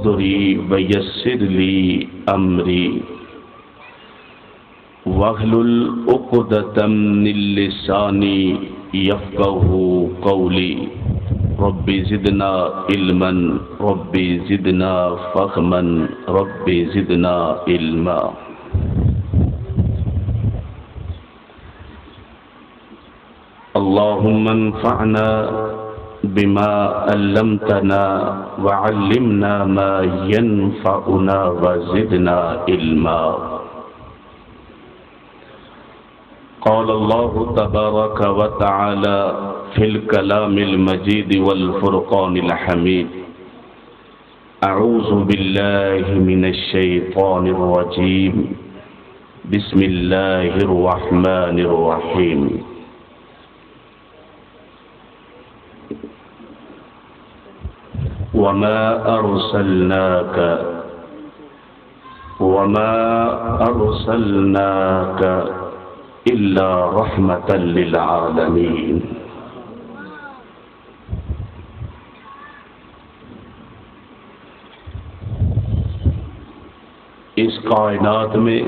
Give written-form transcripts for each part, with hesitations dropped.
صدری ویسر لی امری واحلل عقدۃ من لسانی یفقہوا قولی رب زدنا علما رب زدنا فہما رب زدنا علما۔ اللہم انفعنا بما علمتنا وعلمنا ما ينفعنا وزدنا علما۔ قال اللہ تبارک وتعالی فی الکلام المجید والفرقان الحمید اعوذ باللہ من الشیطان الرجیم بسم اللہ الرحمن الرحیم۔ وما أرسلناك إلا رحمة للعالمين۔ اس کائنات میں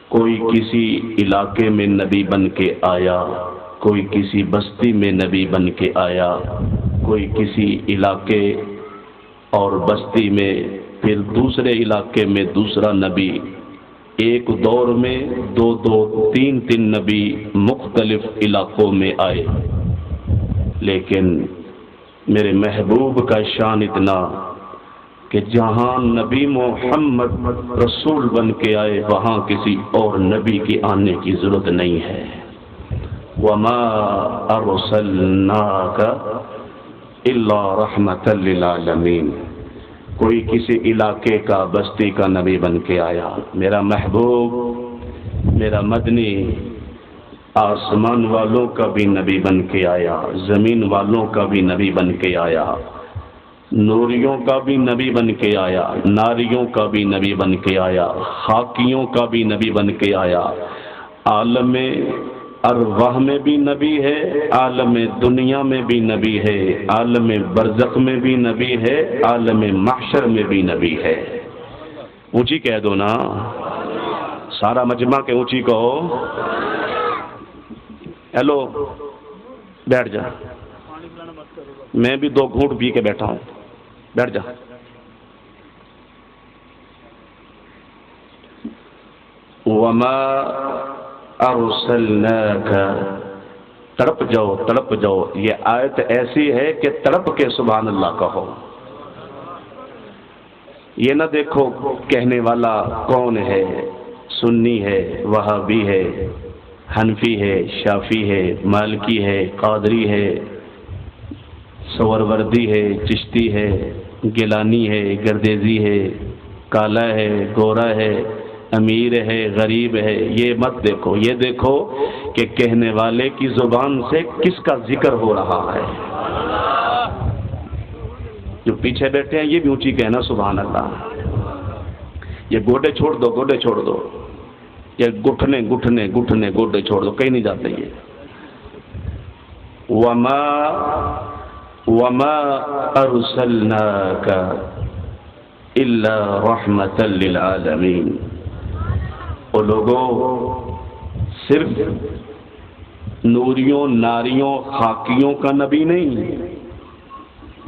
کوئی کسی علاقے میں نبی بن کے آیا، کوئی کسی بستی میں نبی بن کے آیا، کوئی کسی علاقے اور بستی میں، پھر دوسرے علاقے میں دوسرا نبی، ایک دور میں دو تین نبی مختلف علاقوں میں آئے، لیکن میرے محبوب کا شان اتنا کہ جہاں نبی محمد رسول بن کے آئے وہاں کسی اور نبی کی آنے کی ضرورت نہیں ہے۔ وما ارسلناک الا رحمۃ للعالمین۔ کوئی کسی علاقے کا بستی کا نبی بن کے آیا، میرا محبوب میرا مدنی آسمان والوں کا بھی نبی بن کے آیا، زمین والوں کا بھی نبی بن کے آیا، نوریوں کا بھی نبی بن کے آیا، ناریوں کا بھی نبی بن کے آیا، خاکیوں کا بھی نبی بن کے آیا، عالم ارواح میں بھی نبی ہے، عالم دنیا میں بھی نبی ہے، عالم برزخ میں بھی نبی ہے، عالم محشر میں بھی نبی ہے۔ اونچی کہہ دو نا، سارا مجمع کے اونچی کہو۔ ہیلو، بیٹھ جا، میں بھی 2 گھونٹ پی کے بیٹھا ہوں، بیٹھ جا۔ وما ارسلناک، تڑپ جاؤ تڑپ جاؤ، یہ آیت ایسی ہے کہ تڑپ کے سبحان اللہ کہو۔ یہ نہ دیکھو کہنے والا کون ہے، سنی ہے، وہابی ہے، حنفی ہے، شافی ہے، مالکی ہے، قادری ہے، سوروردی ہے، چشتی ہے، گیلانی ہے، گردیزی ہے، کالا ہے، گورا ہے، امیر ہے، غریب ہے، یہ مت دیکھو، یہ دیکھو کہ کہنے والے کی زبان سے کس کا ذکر ہو رہا ہے۔ جو پیچھے بیٹھے ہیں یہ بھی اونچی کہنا سبحان اللہ۔ یہ گوڈے چھوڑ دو، گوڈے چھوڑ دو، یہ گھٹنے گھٹنے گھٹنے گوڈے چھوڑ دو، کہیں نہیں جاتے یہ۔ وما ارسلناک الا رحمۃ للعالمین۔ وہ لوگوں صرف نوریوں، ناریوں، خاکیوں کا نبی نہیں،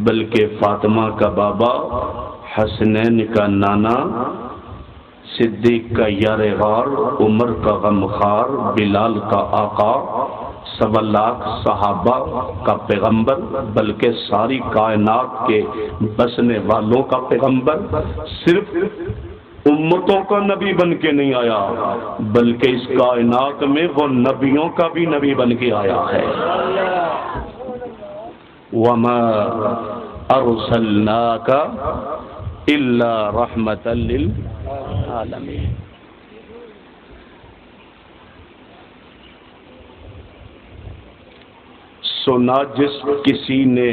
بلکہ فاطمہ کا بابا، حسنین کا نانا، صدیق کا یار غار، عمر کا غمخوار، بلال کا آقا، 1.25 لاکھ صحابہ کا پیغمبر، بلکہ ساری کائنات کے بسنے والوں کا پیغمبر، صرف امتوں کا نبی بن کے نہیں آیا بلکہ اس کائنات میں وہ نبیوں کا بھی نبی بن کے آیا ہے۔ وما ارسلناک الا رحمۃ للعالمین۔ سنا جس کسی نے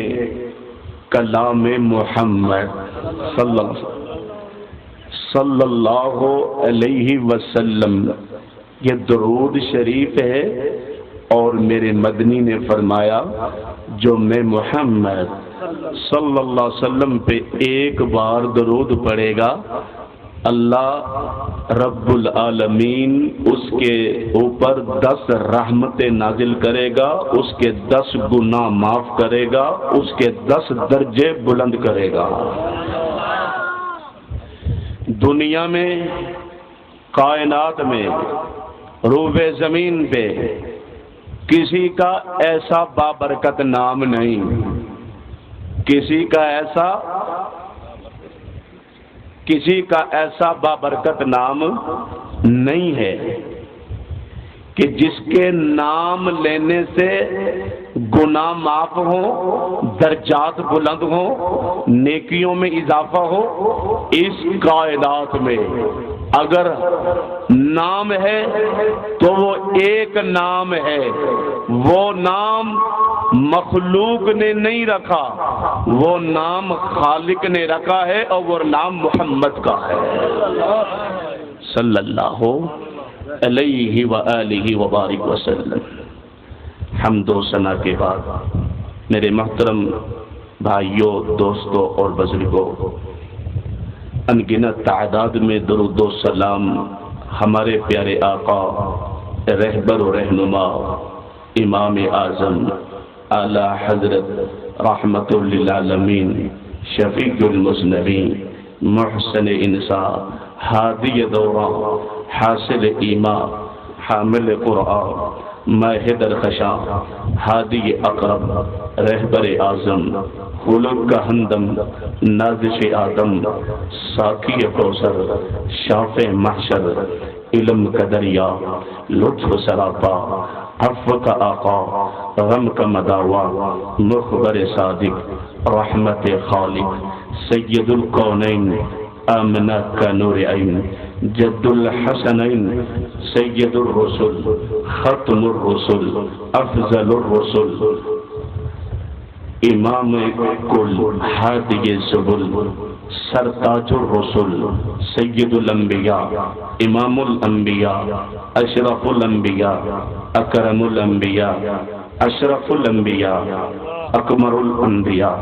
کلام محمد صلی اللہ علیہ وسلم، یہ درود شریف ہے، اور میرے مدنی نے فرمایا جو میں محمد صلی اللہ علیہ وسلم پہ ایک بار درود پڑے گا، اللہ رب العالمین اس کے اوپر 10 رحمتیں نازل کرے گا، اس کے 10 گناہ معاف کرے گا، اس کے 10 درجے بلند کرے گا۔ دنیا میں، کائنات میں، روئے زمین پہ کسی کا ایسا بابرکت نام نہیں، کسی کا ایسا بابرکت نام نہیں ہے کہ جس کے نام لینے سے گناہ معاف ہوں، درجات بلند ہوں، نیکیوں میں اضافہ ہو۔ اس کائنات میں اگر نام ہے تو وہ ایک نام ہے، وہ نام مخلوق نے نہیں رکھا، وہ نام خالق نے رکھا ہے، اور وہ نام محمد کا ہے صلی اللہ علیہ وآلہ وبارک وسلم۔ حمد و ثنا کے بعد میرے محترم بھائیوں، دوستوں اور بزرگوں، انگنت تعداد میں درود و سلام ہمارے پیارے آقا، رہبر و رہنما، امام اعظم اعلی حضرت رحمت للعالمین، شفیع المذنبین، محسن انسا، ہادی دورہ، حاصل ایمان، حامل قرآن، ماہد الخشاں، ہادی اقرب، رہبر اعظم، خلق کا ہمدم، نازش آدم، ساقی کوثر، شافع محشر، علم کا دریا، لطف سراپا، عفو کا آقا، غم کا مداوا، مخبر صادق، رحمت خالق، سید الکونین، آمنہ کا نور عین، جد الحسنین، سید الرسل، ختم الرسل، افضل الرسل، امام کل، ہادی سبل، سرتاج الرسل، سید الانبیاء، امام الانبیاء، اشرف الانبیاء، اکرم الانبیاء، اشرف الانبیاء، اکمر الانبیاء،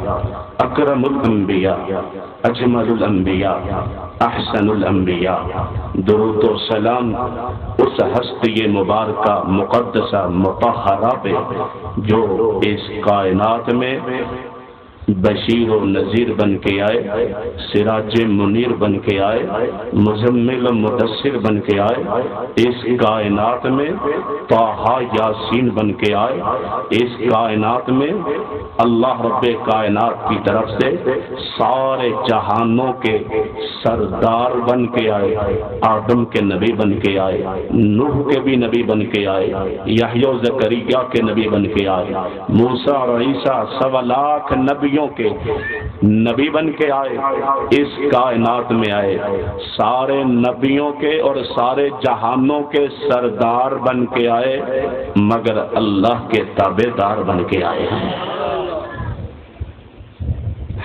اکرم الانبیاء، اجمل الانبیاء، احسن الانبیاء۔ درود و سلام اس ہستی مبارکہ مقدسہ مطہرہ پہ جو اس کائنات میں بشیر و نذیر بن کے آئے، سراج منیر بن کے آئے، مزمل و مدثر بن کے آئے، اس کائنات میں طٰہٰ یاسین بن کے آئے، اس کائنات میں اللہ رب کائنات کی طرف سے سارے جہانوں کے سردار بن کے آئے، آدم کے نبی بن کے آئے، نوح کے بھی نبی بن کے آئے، یحییٰ و زکریا کے نبی بن کے آئے، موسیٰ اور عیسیٰ 1.25 لاکھ نبیوں کے نبی بن کے آئے، اس کائنات میں آئے، سارے نبیوں کے اور سارے جہانوں کے سردار بن کے آئے، مگر اللہ کے تابع دار بن کے آئے ہیں۔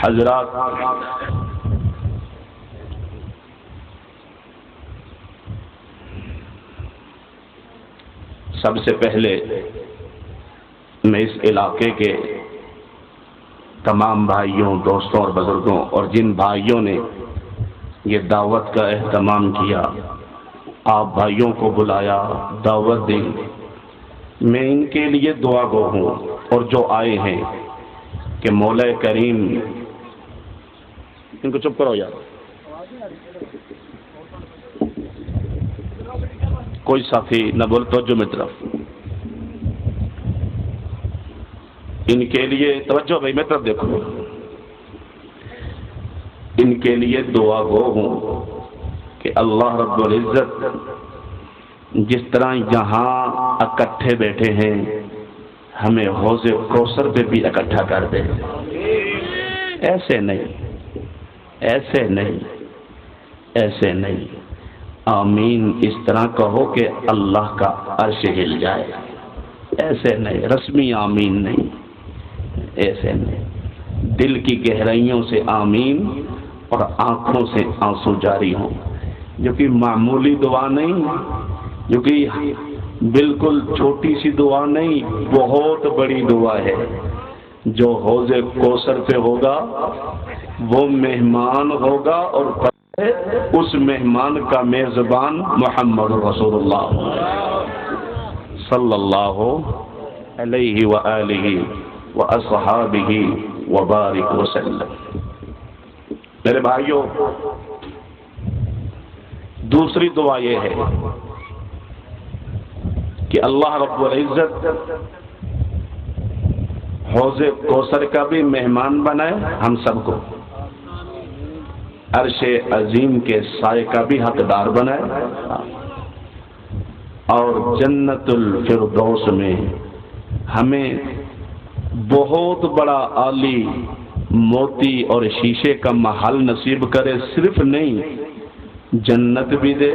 حضرات، سب سے پہلے میں اس علاقے کے تمام بھائیوں، دوستوں اور بزرگوں، اور جن بھائیوں نے یہ دعوت کا اہتمام کیا، آپ بھائیوں کو بلایا، دعوت دی، میں ان کے لیے دعا گو ہوں، اور جو آئے ہیں کہ مولا کریم، ان کو چپ کرو یار، کوئی ساتھی نہ بول، توجہ میں طرف، ان کے لیے توجہ بھائی میں طرف دیکھو، ان کے لیے دعا گو ہوں کہ اللہ رب العزت جس طرح یہاں اکٹھے بیٹھے ہیں، ہمیں حوض کوثر پہ بھی اکٹھا کر دے۔ ایسے نہیں، ایسے نہیں، ایسے نہیں، آمین اس طرح کہو کہ اللہ کا عرش ہل جائے، ایسے نہیں، رسمی آمین نہیں، ایسے نہیں، دل کی گہرائیوں سے آمین اور آنکھوں سے آنسو جاری ہوں، جو کہ معمولی دعا نہیں، جو کہ بالکل چھوٹی سی دعا نہیں، بہت بڑی دعا ہے۔ جو حوض کوثر پہ ہوگا وہ مہمان ہوگا اور اس مہمان کا میزبان محمد رسول اللہ صلی اللہ علیہ وآلہ واصحابہ وبارک وسلم۔ میرے بھائیوں، دوسری دعا یہ ہے کہ اللہ رب العزت حوض کوثر کا بھی مہمان بنائے ہم سب کو، عرش عظیم کے سائے کا بھی حقدار بنائے، اور جنت الفردوس میں ہمیں بہت بڑا عالی موتی اور شیشے کا محل نصیب کرے، صرف نہیں جنت بھی دے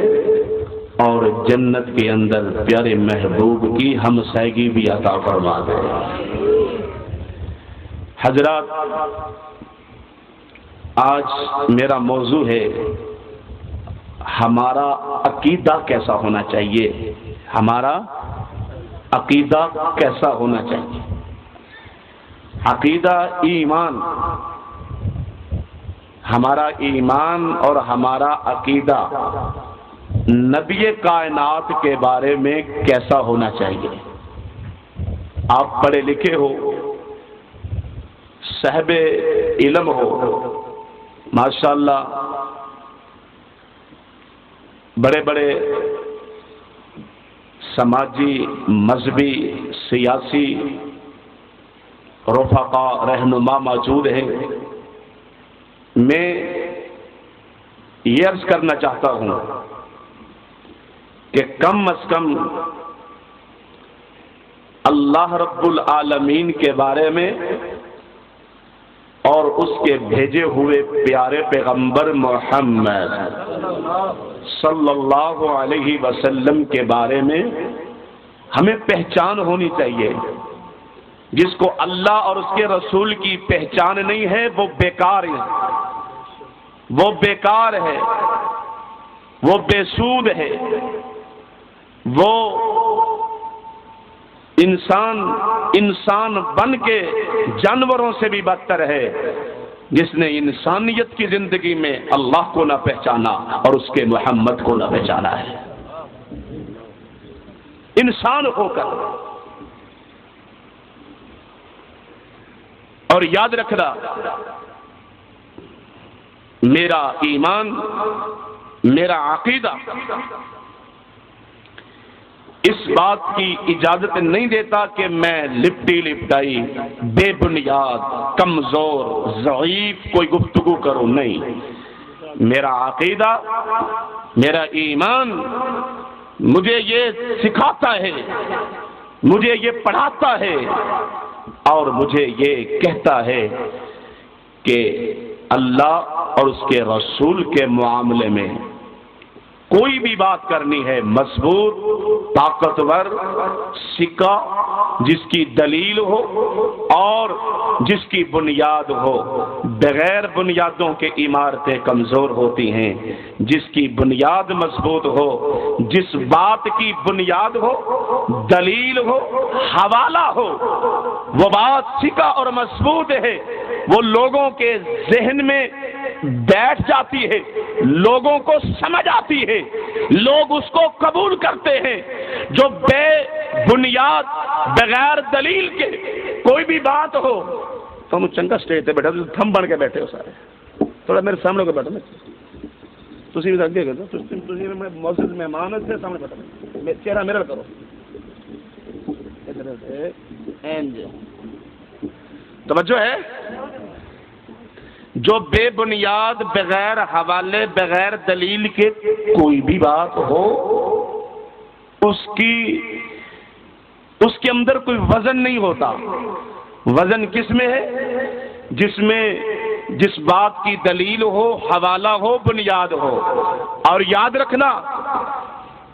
اور جنت کے اندر پیارے محبوب کی ہمسائیگی بھی عطا فرما دے۔ حضرات، آج میرا موضوع ہے ہمارا عقیدہ کیسا ہونا چاہیے، ہمارا عقیدہ کیسا ہونا چاہیے۔ عقیدہ ایمان، ہمارا ایمان اور ہمارا عقیدہ نبی کائنات کے بارے میں کیسا ہونا چاہیے۔ آپ پڑھے لکھے ہو، صاحب علم ہو، ماشاءاللہ بڑے بڑے سماجی، مذہبی، سیاسی رفقا، رہنما موجود ہیں۔ میں یہ عرض کرنا چاہتا ہوں کہ کم از کم اللہ رب العالمین کے بارے میں اور اس کے بھیجے ہوئے پیارے پیغمبر محمد صلی اللہ علیہ وسلم کے بارے میں ہمیں پہچان ہونی چاہیے۔ جس کو اللہ اور اس کے رسول کی پہچان نہیں ہے وہ بیکار ہے، وہ بیکار ہے، وہ بے سود ہے، وہ انسان بن کے جانوروں سے بھی بدتر ہے، جس نے انسانیت کی زندگی میں اللہ کو نہ پہچانا اور اس کے محمد کو نہ پہچانا ہے۔ انسان ہو کر، اور یاد رکھنا، میرا ایمان، میرا عقیدہ اس بات کی اجازت نہیں دیتا کہ میں لپٹی لپٹائی، بے بنیاد، کمزور، ضعیف کوئی گفتگو کروں، نہیں۔ میرا عقیدہ، میرا ایمان مجھے یہ سکھاتا ہے، مجھے یہ پڑھاتا ہے اور مجھے یہ کہتا ہے کہ اللہ اور اس کے رسول کے معاملے میں کوئی بھی بات کرنی ہے، مضبوط، طاقتور، سکہ، جس کی دلیل ہو اور جس کی بنیاد ہو۔ بغیر بنیادوں کے عمارتیں کمزور ہوتی ہیں، جس کی بنیاد مضبوط ہو، جس بات کی بنیاد ہو، دلیل ہو، حوالہ ہو، وہ بات سکہ اور مضبوط ہے، وہ لوگوں کے ذہن میں بیٹھ جاتی ہے، لوگوں کو سمجھ آتی ہے، لوگ اس کو قبول کرتے ہیں۔ جو بے بنیاد، بغیر دلیل کے کوئی بھی بات ہو، تم چنگا سٹیج تے بیٹھا، تھم بن کے بیٹھے ہو سارے، تھوڑا میرے سامنے کو بیٹھو، تسی بھی اگے کرو، تسی میں معزز مہمان سے سامنے بیٹھو، چہرہ میرا کرو، ادھر سے اینج توجہ ہے۔ جو بے بنیاد، بغیر حوالے، بغیر دلیل کے کوئی بھی بات ہو، اس کے اندر کوئی وزن نہیں ہوتا۔ وزن کس میں ہے؟ جس بات کی دلیل ہو، حوالہ ہو، بنیاد ہو۔ اور یاد رکھنا،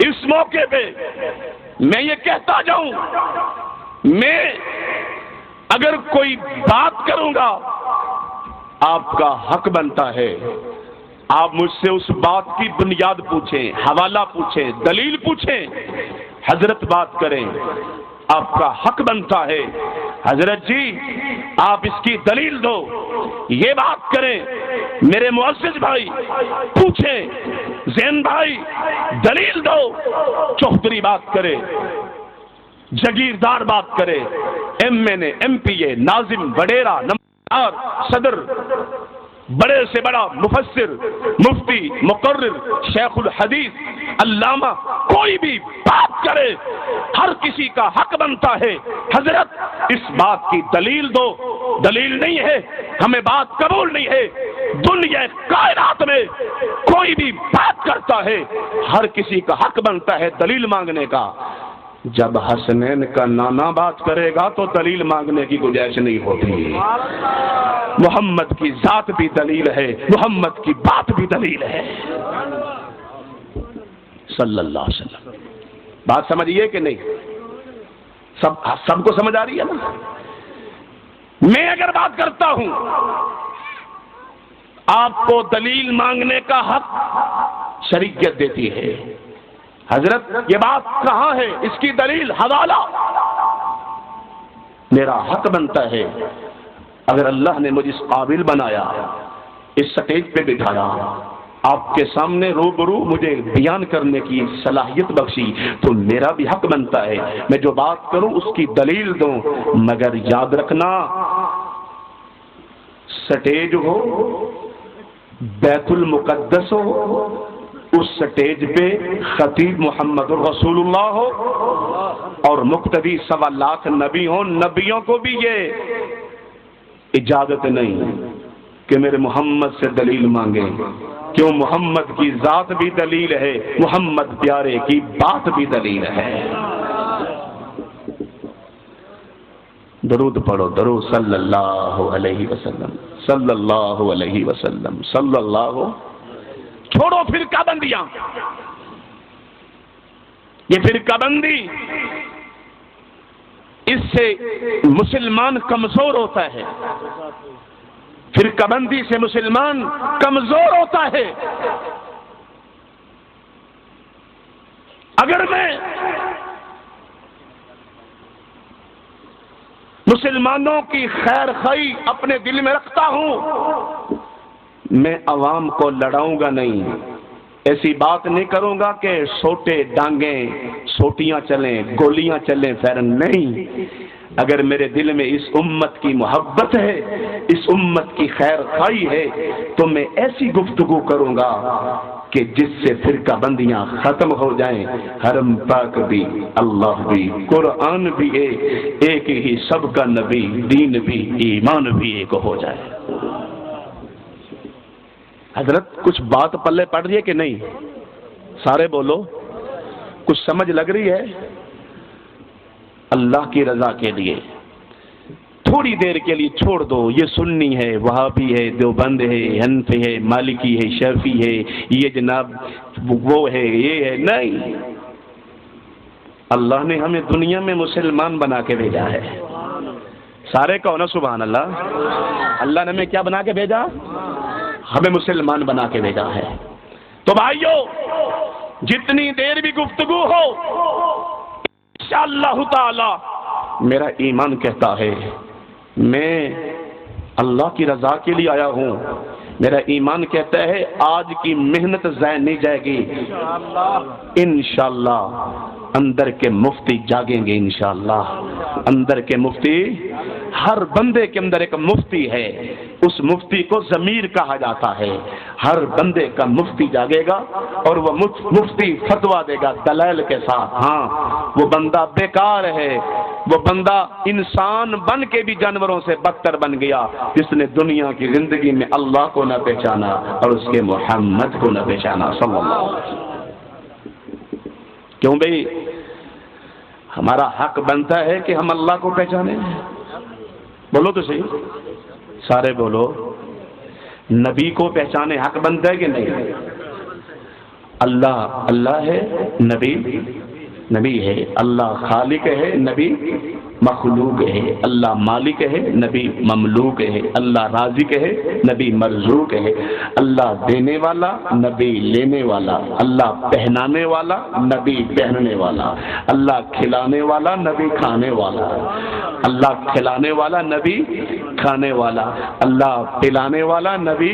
اس موقع پہ میں یہ کہتا جاؤں، میں اگر کوئی بات کروں گا، آپ کا حق بنتا ہے آپ مجھ سے اس بات کی بنیاد پوچھیں، حوالہ پوچھیں، دلیل پوچھیں، حضرت بات کریں، آپ کا حق بنتا ہے حضرت جی آپ اس کی دلیل دو، یہ بات کریں۔ میرے معزز بھائی پوچھیں، زین بھائی دلیل دو۔ چوہدری بات کرے، جگیردار بات کرے، ایم این اے، ایم پی اے، ناظم وڈیرا، نمبردار، صدر، بڑے سے بڑا مفسر، مفتی، مقرر، شیخ الحدیث، علامہ، کوئی بھی بات کرے، ہر کسی کا حق بنتا ہے حضرت اس بات کی دلیل دو۔ دلیل نہیں ہے، ہمیں بات قبول نہیں ہے۔ دنیا کائنات میں کوئی بھی بات کرتا ہے، ہر کسی کا حق بنتا ہے دلیل مانگنے کا۔ جب حسنین کا نانا بات کرے گا تو دلیل مانگنے کی گنجائش نہیں ہوتی۔ محمد کی ذات بھی دلیل ہے، محمد کی بات بھی دلیل ہے صلی اللہ علیہ وسلم۔ بات سمجھیے کہ نہیں؟ سب کو سمجھ آ رہی ہے نا؟ میں اگر بات کرتا ہوں آپ کو دلیل مانگنے کا حق شریعت دیتی ہے۔ حضرت یہ بات کہاں ہے؟ اس کی دلیل، حوالہ۔ میرا حق بنتا ہے، اگر اللہ نے مجھے اس قابل بنایا، اس سٹیج پہ بٹھایا، آپ کے سامنے روبرو مجھے بیان کرنے کی صلاحیت بخشی، تو میرا بھی حق بنتا ہے میں جو بات کروں اس کی دلیل دوں۔ مگر یاد رکھنا، سٹیج ہو، بیت المقدس ہو، اس سٹیج پہ خطیب محمد رسول اللہ ہو اور مقتدی 1.25 لاکھ نبی ہوں، نبیوں کو بھی یہ اجازت نہیں کہ میرے محمد سے دلیل مانگیں، کیوں محمد کی ذات بھی دلیل ہے، محمد پیارے کی بات بھی دلیل ہے۔ درود پڑھو، درود صلی اللہ علیہ وسلم، صلی اللہ علیہ وسلم، صلی اللہ۔ چھوڑو فرقہ بندیاں، یہ فرقہ بندی اس سے مسلمان کمزور ہوتا ہے، فرقہ بندی سے مسلمان کمزور ہوتا ہے۔ اگر میں مسلمانوں کی خیر خواہی اپنے دل میں رکھتا ہوں، میں عوام کو لڑاؤں گا نہیں، ایسی بات نہیں کروں گا کہ سوٹے ڈانگیں، سوٹیاں چلیں، گولیاں چلیں، فیرن نہیں۔ اگر میرے دل میں اس امت کی محبت ہے، اس امت کی خیر خواہی ہے، تو میں ایسی گفتگو کروں گا کہ جس سے فرقہ بندیاں ختم ہو جائیں، حرم پاک بھی، اللہ بھی، قرآن بھی ایک ہی، سب کا نبی، دین بھی، ایمان بھی ایک ہو جائے۔ حضرت کچھ بات پلے پڑ رہی ہے کہ نہیں؟ سارے بولو، کچھ سمجھ لگ رہی ہے؟ اللہ کی رضا کے لیے تھوڑی دیر کے لیے چھوڑ دو، یہ سنی ہے، وہابی ہے، دیوبند ہے، حنفی ہے، مالکی ہے، شافعی ہے، یہ جناب وہ ہے، یہ ہے، نہیں۔ اللہ نے ہمیں دنیا میں مسلمان بنا کے بھیجا ہے۔ سارے کہو نا سبحان اللہ۔ اللہ نے ہمیں کیا بنا کے بھیجا؟ ہمیں مسلمان بنا کے بھیجا ہے۔ تو بھائیو، جتنی دیر بھی گفتگو ہو، انشاءاللہ تعالی میرا ایمان کہتا ہے میں اللہ کی رضا کے لیے آیا ہوں۔ میرا ایمان کہتا ہے آج کی محنت ضائع نہیں جائے گی، انشاءاللہ اندر کے مفتی جاگیں گے، انشاءاللہ اندر کے مفتی، ہر بندے کے اندر ایک مفتی ہے، اس مفتی کو ضمیر کہا جاتا ہے۔ ہر بندے کا مفتی جاگے گا اور وہ مفتی فتوا دے گا دلائل کے ساتھ۔ ہاں، وہ بندہ بیکار ہے، وہ بندہ انسان بن کے بھی جانوروں سے بدتر بن گیا جس نے دنیا کی زندگی میں اللہ کو نہ پہچانا اور اس کے محمد کو نہ پہچانا صلی اللہ علیہ وسلم۔ کیوں بھئی؟ ہمارا حق بنتا ہے کہ ہم اللہ کو پہچانیں۔ بولو تو صحیح، سارے بولو، نبی کو پہچانے حق بنتا ہے کہ نہیں؟ اللہ اللہ ہے، نبی نبی ہے، اللہ خالق ہے، نبی مخلوق ہے، اللہ مالک ہے، نبی مملوک ہے، اللہ رازق ہے، نبی مرزوق ہے، اللہ دینے والا، نبی لینے والا، اللہ پہنانے والا، نبی پہننے والا، اللہ کھلانے والا، نبی کھانے والا، اللہ کھلانے والا، نبی کھانے والا، اللہ پلانے والا، نبی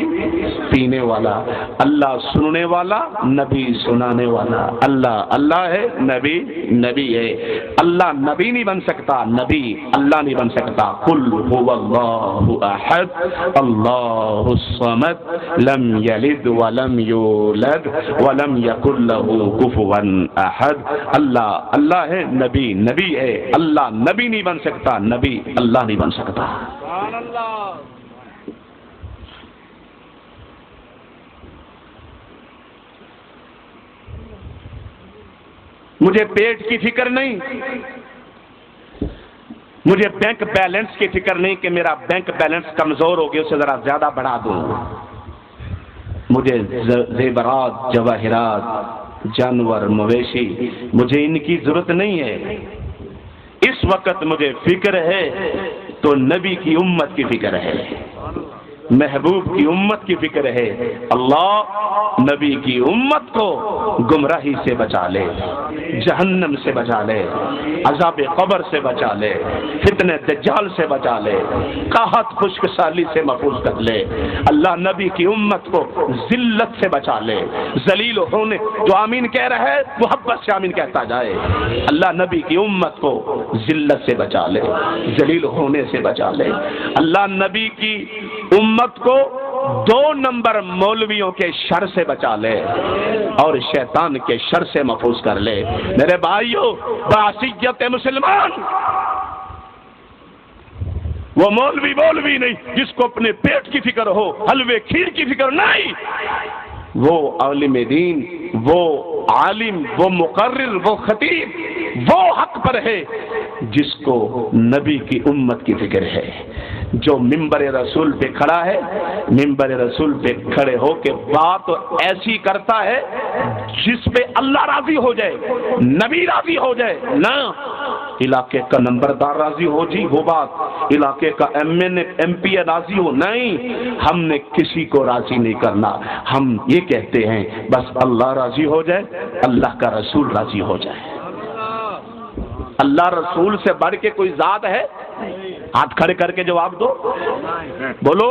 پینے والا، اللہ سننے والا، نبی سنانے والا، اللہ اللہ ہے، نبی نبی ہے۔ اللہ نبی نہیں بن سکتا، نبی اللہ نہیں بن سکتا۔ قل هو اللہ احد اللہ الصمد لم یلد ولم یولد ولم یکن له کفوا احد۔ اللہ اللہ ہے، نبی نبی ہے، اللہ نبی نہیں بن سکتا، نبی اللہ نہیں بن سکتا۔ سبحان اللہ۔ مجھے پیٹ کی فکر نہیں، مجھے بینک بیلنس کی فکر نہیں کہ میرا بینک بیلنس کمزور ہو گیا، اسے ذرا زیادہ بڑھا دوں۔ مجھے زیورات، جواہرات، جانور، مویشی، مجھے ان کی ضرورت نہیں ہے۔ اس وقت مجھے فکر ہے تو نبی کی امت کی فکر ہے، محبوب کی امت کی فکر ہے۔ اللہ نبی کی امت کو گمراہی سے بچا لے، جہنم سے بچا لے، عذاب قبر سے بچا لے، فتنہ دجال سے بچا لے، قحط خشک سالی سے محفوظ کر لے۔ اللہ نبی کی امت کو ذلت سے بچا لے، ذلیل ہونے، جو آمین کہہ رہا ہے محبت سے آمین کہتا جائے۔ اللہ نبی کی امت کو ذلت سے بچا لے، ذلیل ہونے سے بچا لے۔ اللہ نبی کی امت کو 2 نمبر مولویوں کے شر سے بچا لے اور شیطان کے شر سے محفوظ کر لے۔ میرے بھائیوں، بعثیت مسلمان وہ مولوی نہیں جس کو اپنے پیٹ کی فکر ہو، حلوے کھیر کی فکر نہیں۔ وہ عالم دین، وہ عالم، وہ مقرر، وہ خطیب، وہ حق پر ہے جس کو نبی کی امت کی فکر ہے، جو ممبر رسول پہ کھڑا ہے، ممبر رسول پہ کھڑے ہو کے بات ایسی کرتا ہے جس پہ اللہ راضی ہو جائے، نبی راضی ہو جائے۔ نہ علاقے کا نمبردار راضی ہو جی وہ بات، علاقے کا ایم پی راضی ہو، نہیں، ہم نے کسی کو راضی نہیں کرنا۔ ہم یہ کہتے ہیں بس اللہ راضی ہو جائے، اللہ کا رسول راضی ہو جائے۔ اللہ رسول سے بڑھ کے کوئی ذات ہے؟ ہاتھ کھڑے کر کے جواب دو، بولو۔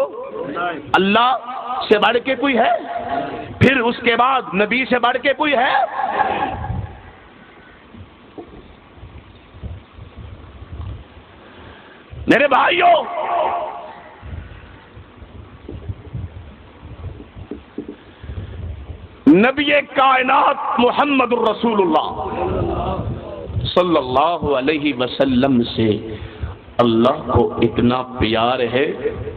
اللہ سے بڑھ کے کوئی ہے؟ پھر اس کے بعد نبی سے بڑھ کے کوئی ہے؟ میرے بھائیوں، نبی کائنات محمد الرسول اللہ صلی اللہ علیہ وسلم سے اللہ کو اتنا پیار ہے،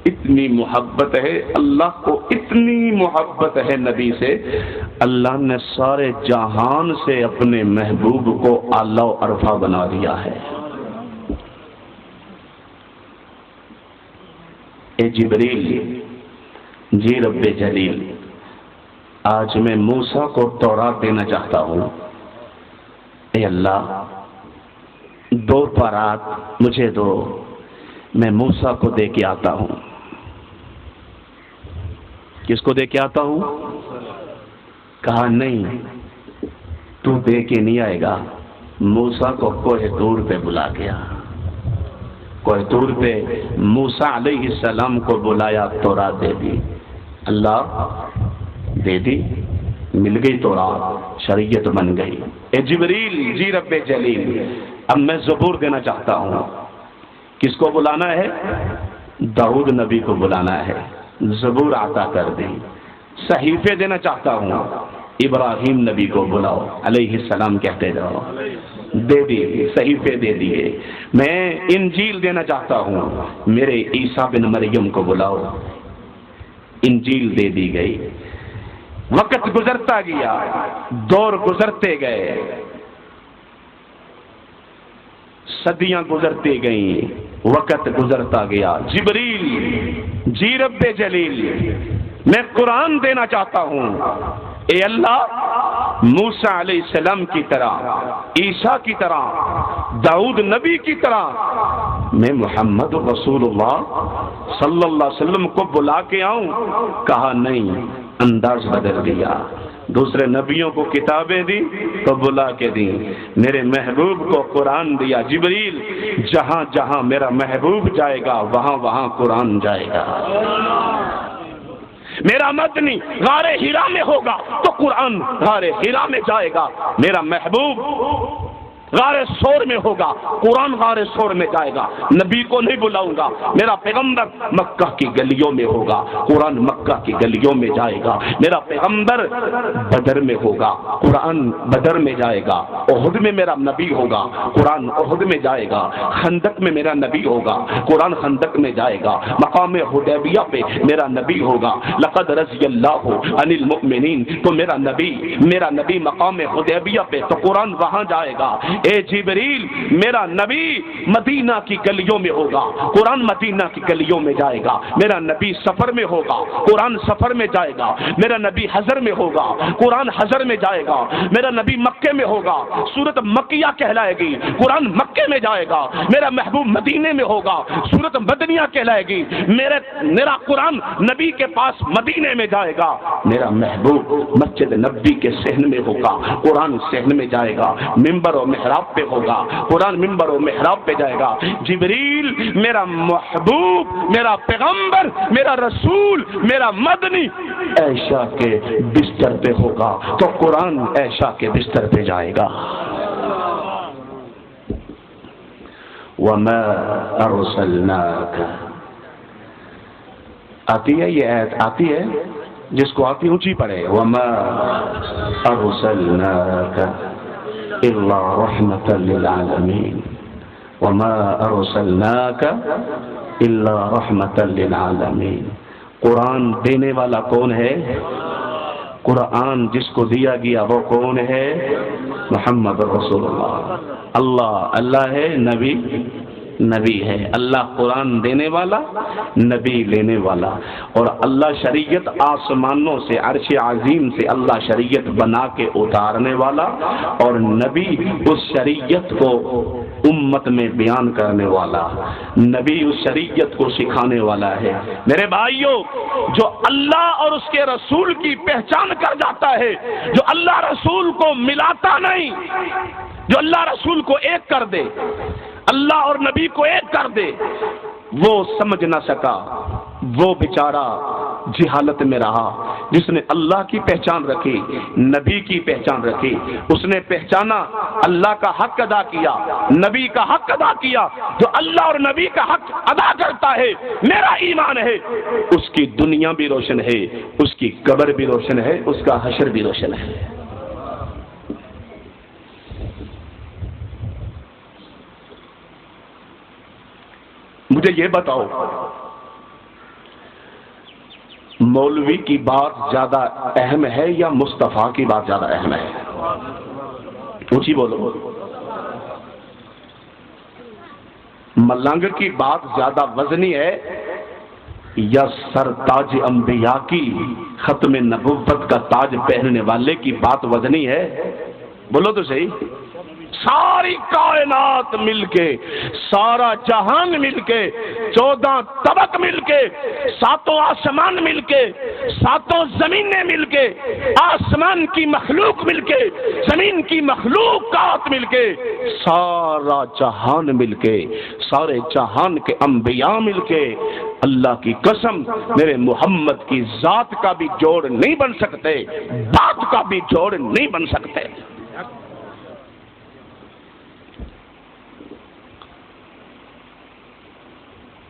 اتنی محبت ہے، اللہ کو اتنی محبت ہے نبی سے، اللہ نے سارے جہان سے اپنے محبوب کو اعلیٰ و ارفع بنا دیا ہے۔ اے جبریل، جی رب جلیل، آج میں موسیٰ کو تورات دینا چاہتا ہوں۔ اے اللہ، 2 پارات مجھے دو، میں موسیٰ کو دے کے آتا ہوں۔ کس کو دے کے آتا ہوں؟ کہا نہیں، تو دے کے نہیں آئے گا، موسیٰ کو کوہ طور پہ بلا گیا۔ کوہ طور پہ موسیٰ علیہ السلام کو بلایا، تورات دے دی، اللہ دے دی، مل گئی تورات، شریعت بن گئی۔ اے جبریل، جی رب جلیل، اب میں زبور دینا چاہتا ہوں۔ کس کو بلانا ہے؟ داؤد نبی کو بلانا ہے، زبور عطا کر دیں۔ صحیفے دینا چاہتا ہوں، ابراہیم نبی کو بلاؤ، علیہ السلام کہتے جاؤ، دے دیے، صحیفے دے دیے۔ میں انجیل دینا چاہتا ہوں، میرے عیسیٰ بن مریم کو بلاؤ، انجیل دے دی گئی۔ وقت گزرتا گیا، دور گزرتے گئے، صدیاں گزرتی گئیں، وقت گزرتا گیا۔ جبریل، جی رب جلیل، میں قرآن دینا چاہتا ہوں۔ اے اللہ، موسیٰ علیہ السلام کی طرح، عیسیٰ کی طرح، داؤد نبی کی طرح میں محمد رسول اللہ صلی اللہ علیہ وسلم کو بلا کے آؤں؟ کہا نہیں، انداز بدل دیا۔ دوسرے نبیوں کو کتابیں دی تو بلا کے دی، میرے محبوب کو قرآن دیا۔ جبریل، جہاں جہاں میرا محبوب جائے گا وہاں وہاں قرآن جائے گا۔ میرا مدنی غار ہرا میں ہوگا تو قرآن غار ہرا میں جائے گا۔ میرا محبوب غار سور میں ہوگا، قرآن غار سور میں جائے گا۔ نبی کو نہیں بلاؤں گا، میرا پیغمبر مکہ کی گلیوں میں ہوگا، قرآن مکہ کی گلیوں میں جائے گا۔ میرا پیغمبر بدر میں ہوگا، قرآن بدر میں جائے گا۔ احد میں میرا نبی ہوگا، قرآن احد میں جائے گا۔ خندق میں میرا نبی ہوگا، قرآن خندق میں جائے گا۔ مقام حدیبیہ پہ میرا نبی ہوگا، لقد رضی اللہ عن المؤمنین، تو میرا نبی مقام حدیبیہ پہ تو قرآن وہاں جائے گا۔ اے جبریل، میرا نبی مدینہ کی گلیوں میں ہوگا، قرآن مدینہ کی گلیوں میں جائے گا۔ میرا نبی سفر میں ہوگا، قرآن سفر میں جائے گا۔ میرا نبی حضر میں ہوگا، قرآن حضر میں جائے گا۔ میرا نبی مکے میں ہوگا، سورت مکیہ کہلائے گی، قرآن مکے میں جائے گا۔ میرا محبوب مدینے میں ہوگا، سورت مدنیہ کہلائے گی۔ میرا قرآن نبی کے پاس مدینے میں جائے گا۔ میرا محبوب مسجد نبی کے صحن میں ہوگا، قرآن صحن میں جائے گا۔ ممبر و محراب پہ ہوگا، قرآن ممبر و محراب پہ جائے گا۔ جبریل، میرا محبوب، میرا پیغمبر، میرا رسول، میرا مدنی عائشہ کے بستر پہ ہوگا تو قرآن عائشہ کے بستر پہ جائے گا۔ وَمَا أَرْسَلْنَاكَ، آتی ہے یہ آیت، آتی ہے، جس کو آتی اونچی پڑھے، وَمَا أَرْسَلْنَاكَ إِلَّا رَحْمَةً لِلْعَالَمِينَ، وَمَا أَرْسَلْنَاكَ إِلَّا رَحْمَةً لِلْعَالَمِينَ۔ قرآن دینے والا کون ہے؟ قرآن جس کو دیا گیا وہ کون ہے؟ محمد رسول اللہ۔ اللہ ہے، نبی ہے۔ اللہ قرآن دینے والا، نبی لینے والا، اور اللہ شریعت آسمانوں سے، عرش عظیم سے اللہ شریعت بنا کے اتارنے والا، اور نبی اس شریعت کو امت میں بیان کرنے والا، نبی اس شریعت کو سکھانے والا ہے۔ میرے بھائیوں، جو اللہ اور اس کے رسول کی پہچان کر جاتا ہے، جو اللہ رسول کو ملاتا نہیں، جو اللہ رسول کو ایک کر دے، اللہ اور نبی کو ایک کر دے، وہ سمجھ نہ سکا، وہ بیچارہ جہالت میں رہا۔ جس نے اللہ کی پہچان رکھی، نبی کی پہچان رکھی، اس نے پہچانا، اللہ کا حق ادا کیا، نبی کا حق ادا کیا۔ جو اللہ اور نبی کا حق ادا کرتا ہے، میرا ایمان ہے، اس کی دنیا بھی روشن ہے، اس کی قبر بھی روشن ہے، اس کا حشر بھی روشن ہے۔ مجھے یہ بتاؤ، مولوی کی بات زیادہ اہم ہے یا مصطفیٰ کی بات زیادہ اہم ہے؟ اونچی بولو۔ ملنگ کی بات زیادہ وزنی ہے یا سرتاج انبیاء کی، ختم نبوت کا تاج پہننے والے کی بات وزنی ہے؟ بولو تو صحیح۔ ساری کائنات مل کے، سارا جہان مل کے، 14 طبق مل کے، 7 آسمان مل کے، 7 زمینیں مل کے، آسمان کی مخلوق مل کے، زمین کی مخلوقات مل کے، سارا جہان مل کے، سارے جہان کے انبیاء مل کے، اللہ کی قسم میرے محمد کی ذات کا بھی جوڑ نہیں بن سکتے، بات کا بھی جوڑ نہیں بن سکتے۔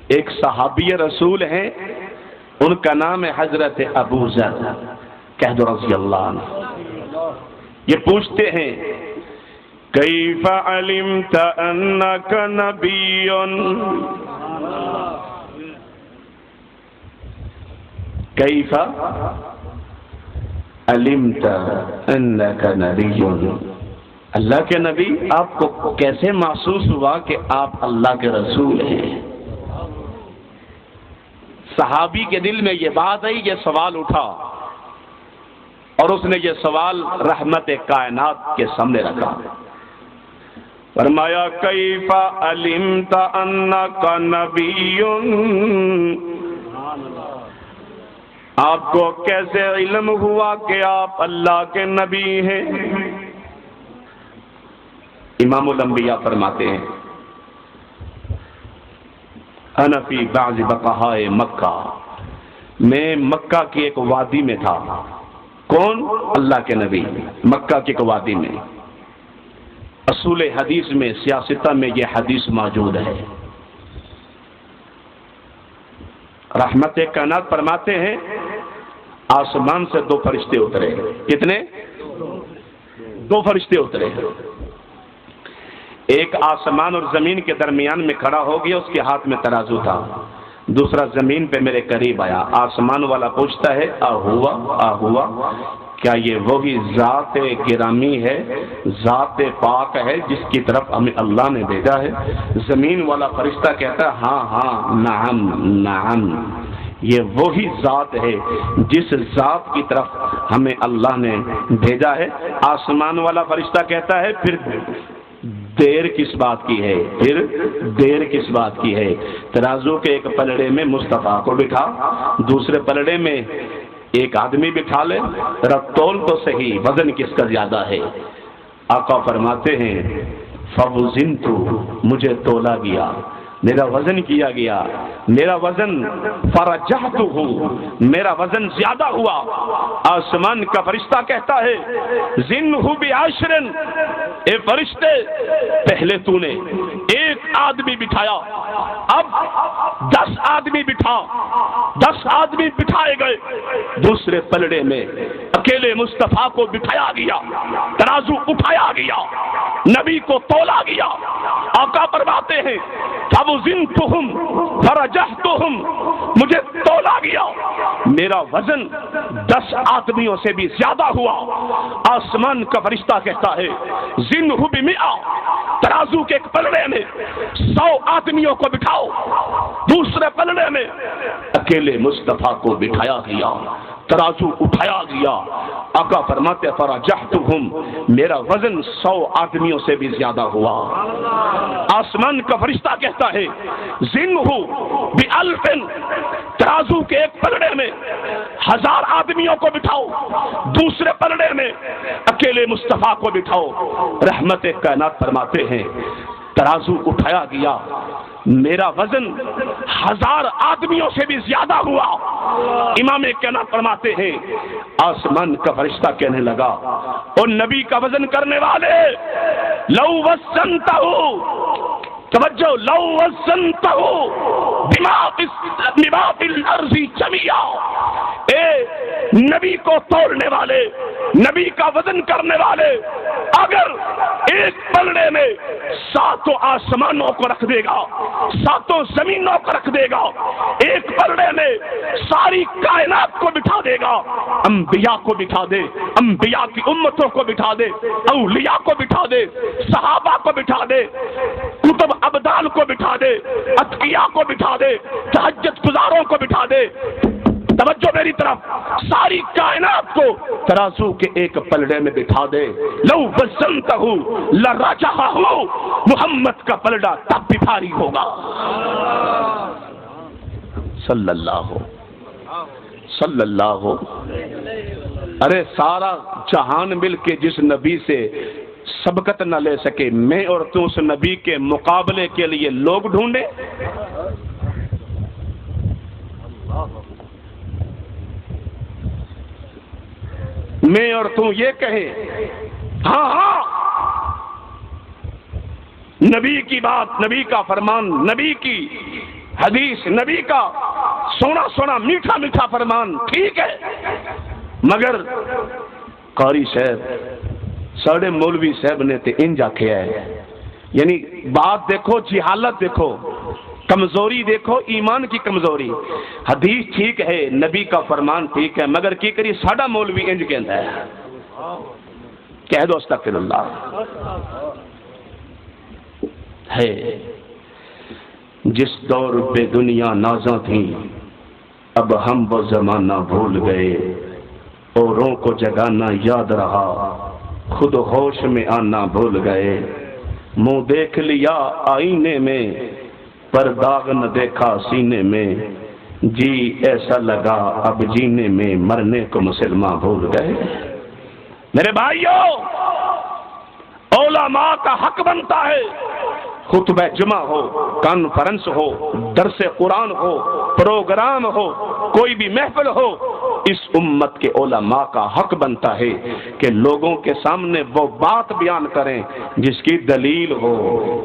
ایک صحابی رسول ہیں، ان کا نام ہے حضرت ابو ذر، کہہ دو رضی اللہ عنہ۔ یہ پوچھتے ہیں کیف علمت انک نبی، کیف علمت انک نبی، اللہ کے نبی آپ کو کیسے محسوس ہوا کہ آپ اللہ کے رسول ہیں؟ صحابی کے دل میں یہ بات آئی، یہ سوال اٹھا، اور اس نے یہ سوال رحمت کائنات کے سامنے رکھا. فرمایا کیف علمت انک نبی، آپ کو کیسے علم ہوا کہ آپ اللہ کے نبی ہیں؟ امام الانبیاء فرماتے ہیں انا فی بعض بقاء مکہ، میں مکہ کی ایک وادی میں تھا. کون؟ اللہ کے نبی مکہ کی ایک وادی میں. اصول حدیث میں سیاستہ میں یہ حدیث موجود ہے. رحمت کائنات فرماتے ہیں آسمان سے دو فرشتے اترے. کتنے؟ دو فرشتے اترے. ایک آسمان اور زمین کے درمیان میں کھڑا ہو گیا، اس کے ہاتھ میں ترازو تھا. دوسرا زمین پہ میرے قریب آیا. آسمان والا پوچھتا ہے آ ہوا، کیا یہ وہی ذات گرامی ہے، ذات پاک ہے جس کی طرف ہمیں اللہ نے بھیجا ہے؟ زمین والا فرشتہ کہتا ہے ہاں نعم، یہ وہی ذات ہے جس ذات کی طرف ہمیں اللہ نے بھیجا ہے. آسمان والا فرشتہ کہتا ہے پھر دیر کس بات کی ہے؟ ترازو کے ایک پلڑے میں مصطفیٰ کو بٹھا، دوسرے پلڑے میں ایک آدمی بٹھا لے، تول تو صحیح، وزن کس کا زیادہ ہے؟ آقا فرماتے ہیں فوزنت، مجھے تولا گیا، میرا وزن کیا گیا، میرا وزن فرجحت ہوں، میرا وزن زیادہ ہوا. آسمان کا فرشتہ کہتا ہے زنہ بعشر، اے فرشتے پہلے تو نے ایک آدمی بٹھایا، اب 10 آدمی بٹھا. 10 آدمی بٹھائے گئے. دوسرے پلڑے میں اکیلے مصطفیٰ کو بٹھایا گیا، ترازو اٹھایا گیا، نبی کو تولا گیا. آقا فرماتے ہیں فوزنتہم فرجحتہم، مجھے تولا گیا، میرا وزن 10 آدمیوں سے بھی زیادہ ہوا. آسمان کا فرشتہ کہتا ہے زنہ بمئہ، ترازو کے ایک پلڑے میں 100 آدمیوں کو بٹھاؤ، دوسرے پلڑے میں اکیلے مصطفیٰ کو بٹھایا گیا، ترازو اٹھایا گیا. آقا فرماتے فرجحتہم، میرا وزن 100 آدمیوں سے بھی زیادہ ہوا. آسمان کا فرشتہ کہتا ہے زنہ بألف، ترازو کے ایک پلڑے میں 1000 آدمیوں کو بٹھاؤ، دوسرے پلڑے میں اکیلے مصطفیٰ کو بٹھاؤ. رحمت کائنات فرماتے ہیں ترازو اٹھایا گیا، میرا وزن 1000 آدمیوں سے بھی زیادہ ہوا. امام کائنات فرماتے ہیں آسمان کا فرشتہ کہنے لگا اور نبی کا وزن کرنے والے لو وزنتہ، توجہ، لو وزنتہ بما فی الارض جميعا، اے نبی کو توڑنے والے، نبی کا وزن کرنے والے، اگر ایک پلڑے میں 7 آسمانوں کو رکھ دے گا، 7 زمینوں کو رکھ دے گا، ایک پلڑے میں ساری کائنات کو بٹھا دے گا، انبیاء کو بٹھا دے، انبیاء کی امتوں کو بٹھا دے، اولیاء کو بٹھا دے، صحابہ کو بٹھا دے، کتب ابدال کو بٹھا دے، اتقیاء کو بٹھا دے، تہجد گزاروں کو بٹھا دے، توجہ میری طرف، ساری کائنات کو ترازو کے ایک پلڑے میں بٹھا دے، لو وزنتہ لرجحہ، محمد کا پلڑا تب بھی بھاری ہوگا. صلی اللہ. ارے سارا جہان مل کے جس نبی سے سبقت نہ لے سکے، میں اور تو اس نبی کے مقابلے کے لیے لوگ ڈھونڈے. میں اور تو یہ کہیں ہاں نبی کی بات، نبی کا فرمان، نبی کی حدیث، نبی کا سونا میٹھا میٹھا فرمان ٹھیک ہے، مگر قاری صاحب ساڑھے مولوی صاحب نے تے انجا کیا ہے. یعنی بات دیکھو، جہالت دیکھو، کمزوری دیکھو، ایمان کی کمزوری. حدیث ٹھیک ہے، نبی کا فرمان ٹھیک ہے، مگر کی کری ساڑھا مولوی انج کہندا ہے. کہہ دو استغفر اللہ. ہے جس دور پہ دنیا نازاں تھی، اب ہم وہ زمانہ بھول گئے. اوروں کو جگانا یاد رہا، خود ہوش میں آنا بھول گئے، منہ دیکھ لیا آئینے میں پر داغ نہ دیکھا سینے میں، جی ایسا لگا اب جینے میں مرنے کو مسلمان بھول گئے۔ میرے بھائیوں، علماء کا حق بنتا ہے، خطبہ جمعہ ہو، کانفرنس ہو، درس قرآن ہو، پروگرام ہو، کوئی بھی محفل ہو، اس امت کے علماء کا حق بنتا ہے کہ لوگوں کے سامنے وہ بات بیان کریں جس کی دلیل ہو،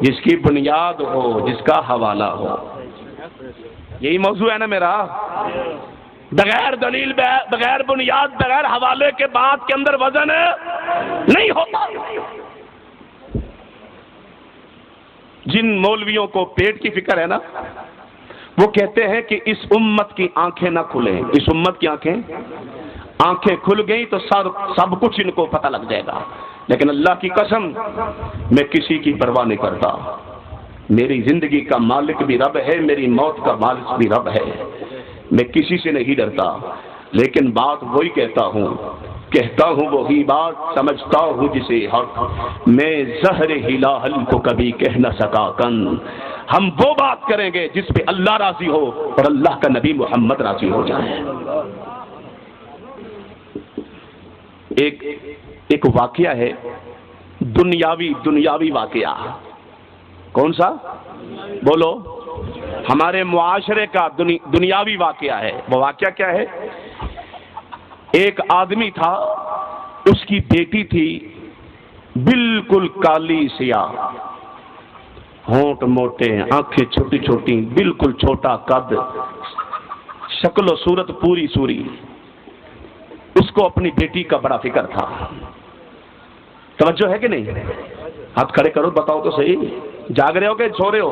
جس کی بنیاد ہو، جس کا حوالہ ہو۔ یہی موضوع ہے نا میرا۔ بغیر دلیل، بغیر بنیاد، بغیر حوالے کے بات کے اندر وزن نہیں ہوتا۔ جن مولویوں کو پیٹ کی فکر ہے نا، وہ کہتے ہیں کہ اس امت کی آنکھیں نہ کھلیں، اس امت کی آنکھیں کھل گئی تو سب کچھ ان کو پتہ لگ جائے گا۔ لیکن اللہ کی قسم، میں کسی کی پرواہ نہیں کرتا۔ میری زندگی کا مالک بھی رب ہے، میری موت کا مالک بھی رب ہے، میں کسی سے نہیں ڈرتا۔ لیکن بات وہی کہتا ہوں وہی بات، سمجھتا ہوں جسے حق، میں زہر ہلاہل کو کبھی کہہ نہ سکا کن۔ ہم وہ بات کریں گے جس پہ اللہ راضی ہو اور اللہ کا نبی محمد راضی ہو جائے۔ ایک واقعہ ہے، دنیاوی واقعہ۔ کون سا؟ بولو۔ ہمارے معاشرے کا دنیاوی واقعہ ہے۔ وہ واقعہ کیا ہے؟ ایک آدمی تھا، اس کی بیٹی تھی، بالکل کالی سیاہ، ہونٹ موٹے، آنکھیں چھوٹی چھوٹی، بالکل چھوٹا قد، شکل و صورت پوری سوری۔ اس کو اپنی بیٹی کا بڑا فکر تھا۔ توجہ ہے کہ نہیں؟ ہاتھ کھڑے کرو، بتاؤ تو صحیح، جاگ رہے ہو کہ سو رہے ہو؟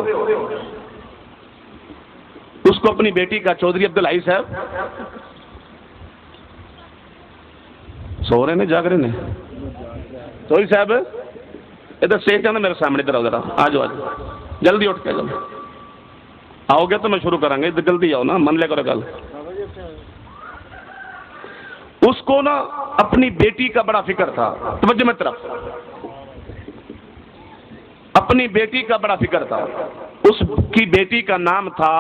اس کو اپنی بیٹی کا، چودھری عبدالحی صاحب سو رہے نے، جاگ رہے نے؟ چودھری صاحب ادھر سیٹ جانا میرے سامنے، ادھر ذرا آ جاؤ، جلدی اٹھ کے آؤ گے تو میں شروع کریں گے، جلدی آؤ نا، من لے کرو گل۔ اس کو نا اپنی بیٹی کا بڑا فکر تھا۔ توجہ میں طرف، اپنی بیٹی کا بڑا فکر تھا۔ اس کی بیٹی کا نام تھا،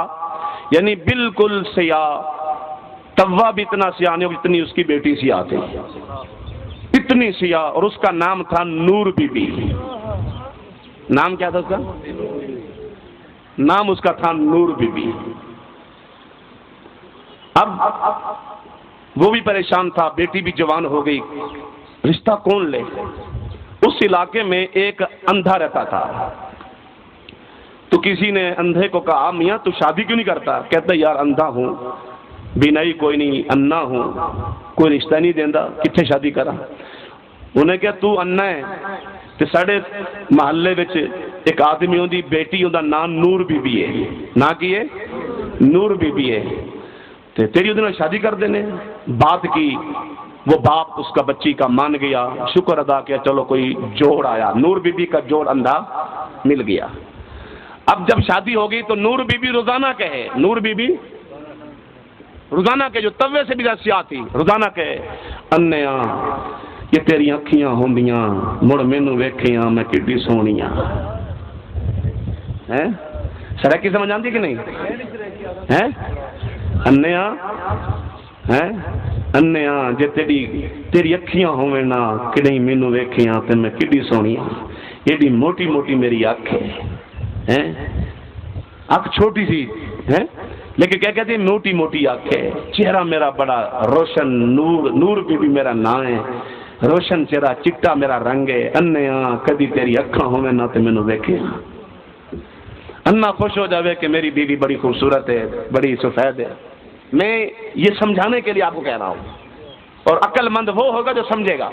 یعنی بالکل سیاہ، توا بھی اتنا سیاہ نہیں اتنی اس کی بیٹی سیاہ تھی، اتنی سیاہ، اور اس کا نام تھا نور بی بی۔ نام کیا تھا اس کا؟ نام اس کا تھا نور بی بی۔ اب وہ بھی پریشان تھا، بیٹی بھی جوان ہو گئی، رشتہ کون لے؟ اس علاقے میں ایک اندھا رہتا تھا، تو کسی نے اندھے کو کہا، میاں تو شادی کیوں نہیں کرتا؟ کہتا یار اندھا ہوں، بینائی کوئی نہیں، انا ہوں، کوئی رشتہ نہیں دیندا، کتنے شادی کرا؟ انہیں کہا تو انا ہے تے ساڈے محلے وچ ایک آدمی ہوندی بیٹی، اوندا نام نور بی بی ہے، نا کی ہے؟ نور بی بی ہے، تے تیری اودے نال شادی کر دینے۔ بات کی، وہ باپ اس کا بچی کا مان گیا، شکر ادا کیا، چلو کوئی جوڑ آیا، نور بی بی کا جوڑ اندھا مل گیا۔ اب جب شادی ہو گئی تو نور بی بی روزانہ کہے، نور بی بی روزانہ کہے، جو توے سے بھی زیادہ سیاہ تھی، روزانہ کہے، انیا یہ تیری اکھیاں ہوندیاں، مڑ مینوں ویکھیاں میں کڈی سونیاں۔ ہیں سڑک کی سمجھ آندی کہ نہیں؟ ہیں انیا، ہیں انیا جے تیری اکھیاں ہوویں نا کڈی مینوں ویکھیاں تے میں کڈی سونیاں، ایڈی موٹی موٹی میری اکھ ہے، اکھ چھوٹی سی ہے لیکن کیا کہتے ہیں موٹی موٹی اکھ ہے، چہرہ میرا بڑا روشن، نور بی بی میرا نام ہے، روشن چہرہ، چٹا میرا رنگ ہے، انیا کدی تیری اکھاں ہوویں نا تے مینوں ویکھے۔ انا خوش ہو جاوے کہ میری بیوی بڑی خوبصورت ہے، بڑی سفید ہے۔ میں یہ سمجھانے کے لیے آپ کو کہہ رہا ہوں، اور عقل مند وہ ہوگا جو سمجھے گا۔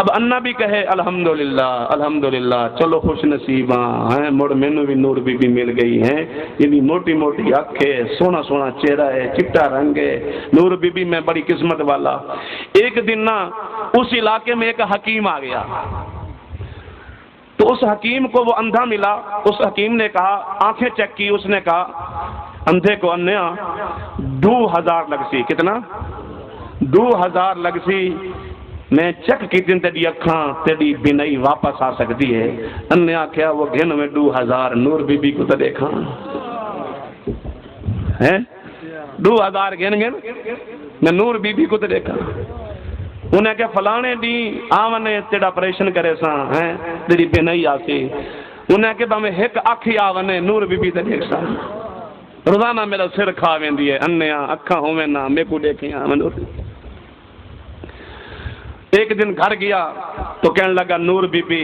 اب انا بھی کہے الحمدللہ الحمدللہ، چلو خوش نصیباں ہیں، مڑ مینوں بھی نور بی بی مل گئی ہیں، یہ بھی موٹی موٹی اکھ ہے، سونا سونا چہرہ ہے، چٹا رنگ ہے، نور بی بی میں بڑی قسمت والا۔ ایک دن نا اس علاقے میں ایک حکیم آ گیا، تو اس حکیم کو وہ اندھا ملا۔ اس حکیم نے کہا، آنکھیں چیک کی، اس نے کہا اندھے کو، انیا 2000 لگ سی، کتنا؟ 2000 لگ سی میں چیک کی تیری اکھاں تیری بینائی واپس آ سکتی ہے. انہیں آخیا وہ گھن میں 2000 نور بی بی کو تو دیکھا ہے 2000 گھن میں نور بی بی کو تو دیکھا. انہیں کہ فلانے دی آونے تیرا آپریشن کرے سا ہیں تیری بینائی آسی. انہیں کہ میں ایک اکھی آونے نور بی بی تو دیکھ سا. روزانہ میرا سر کھا ویندی ہے انہیں اکھاں ہوئے نہ میں کو دیکھیں نور. ایک دن گھر گیا تو کہنے لگا نور بی بی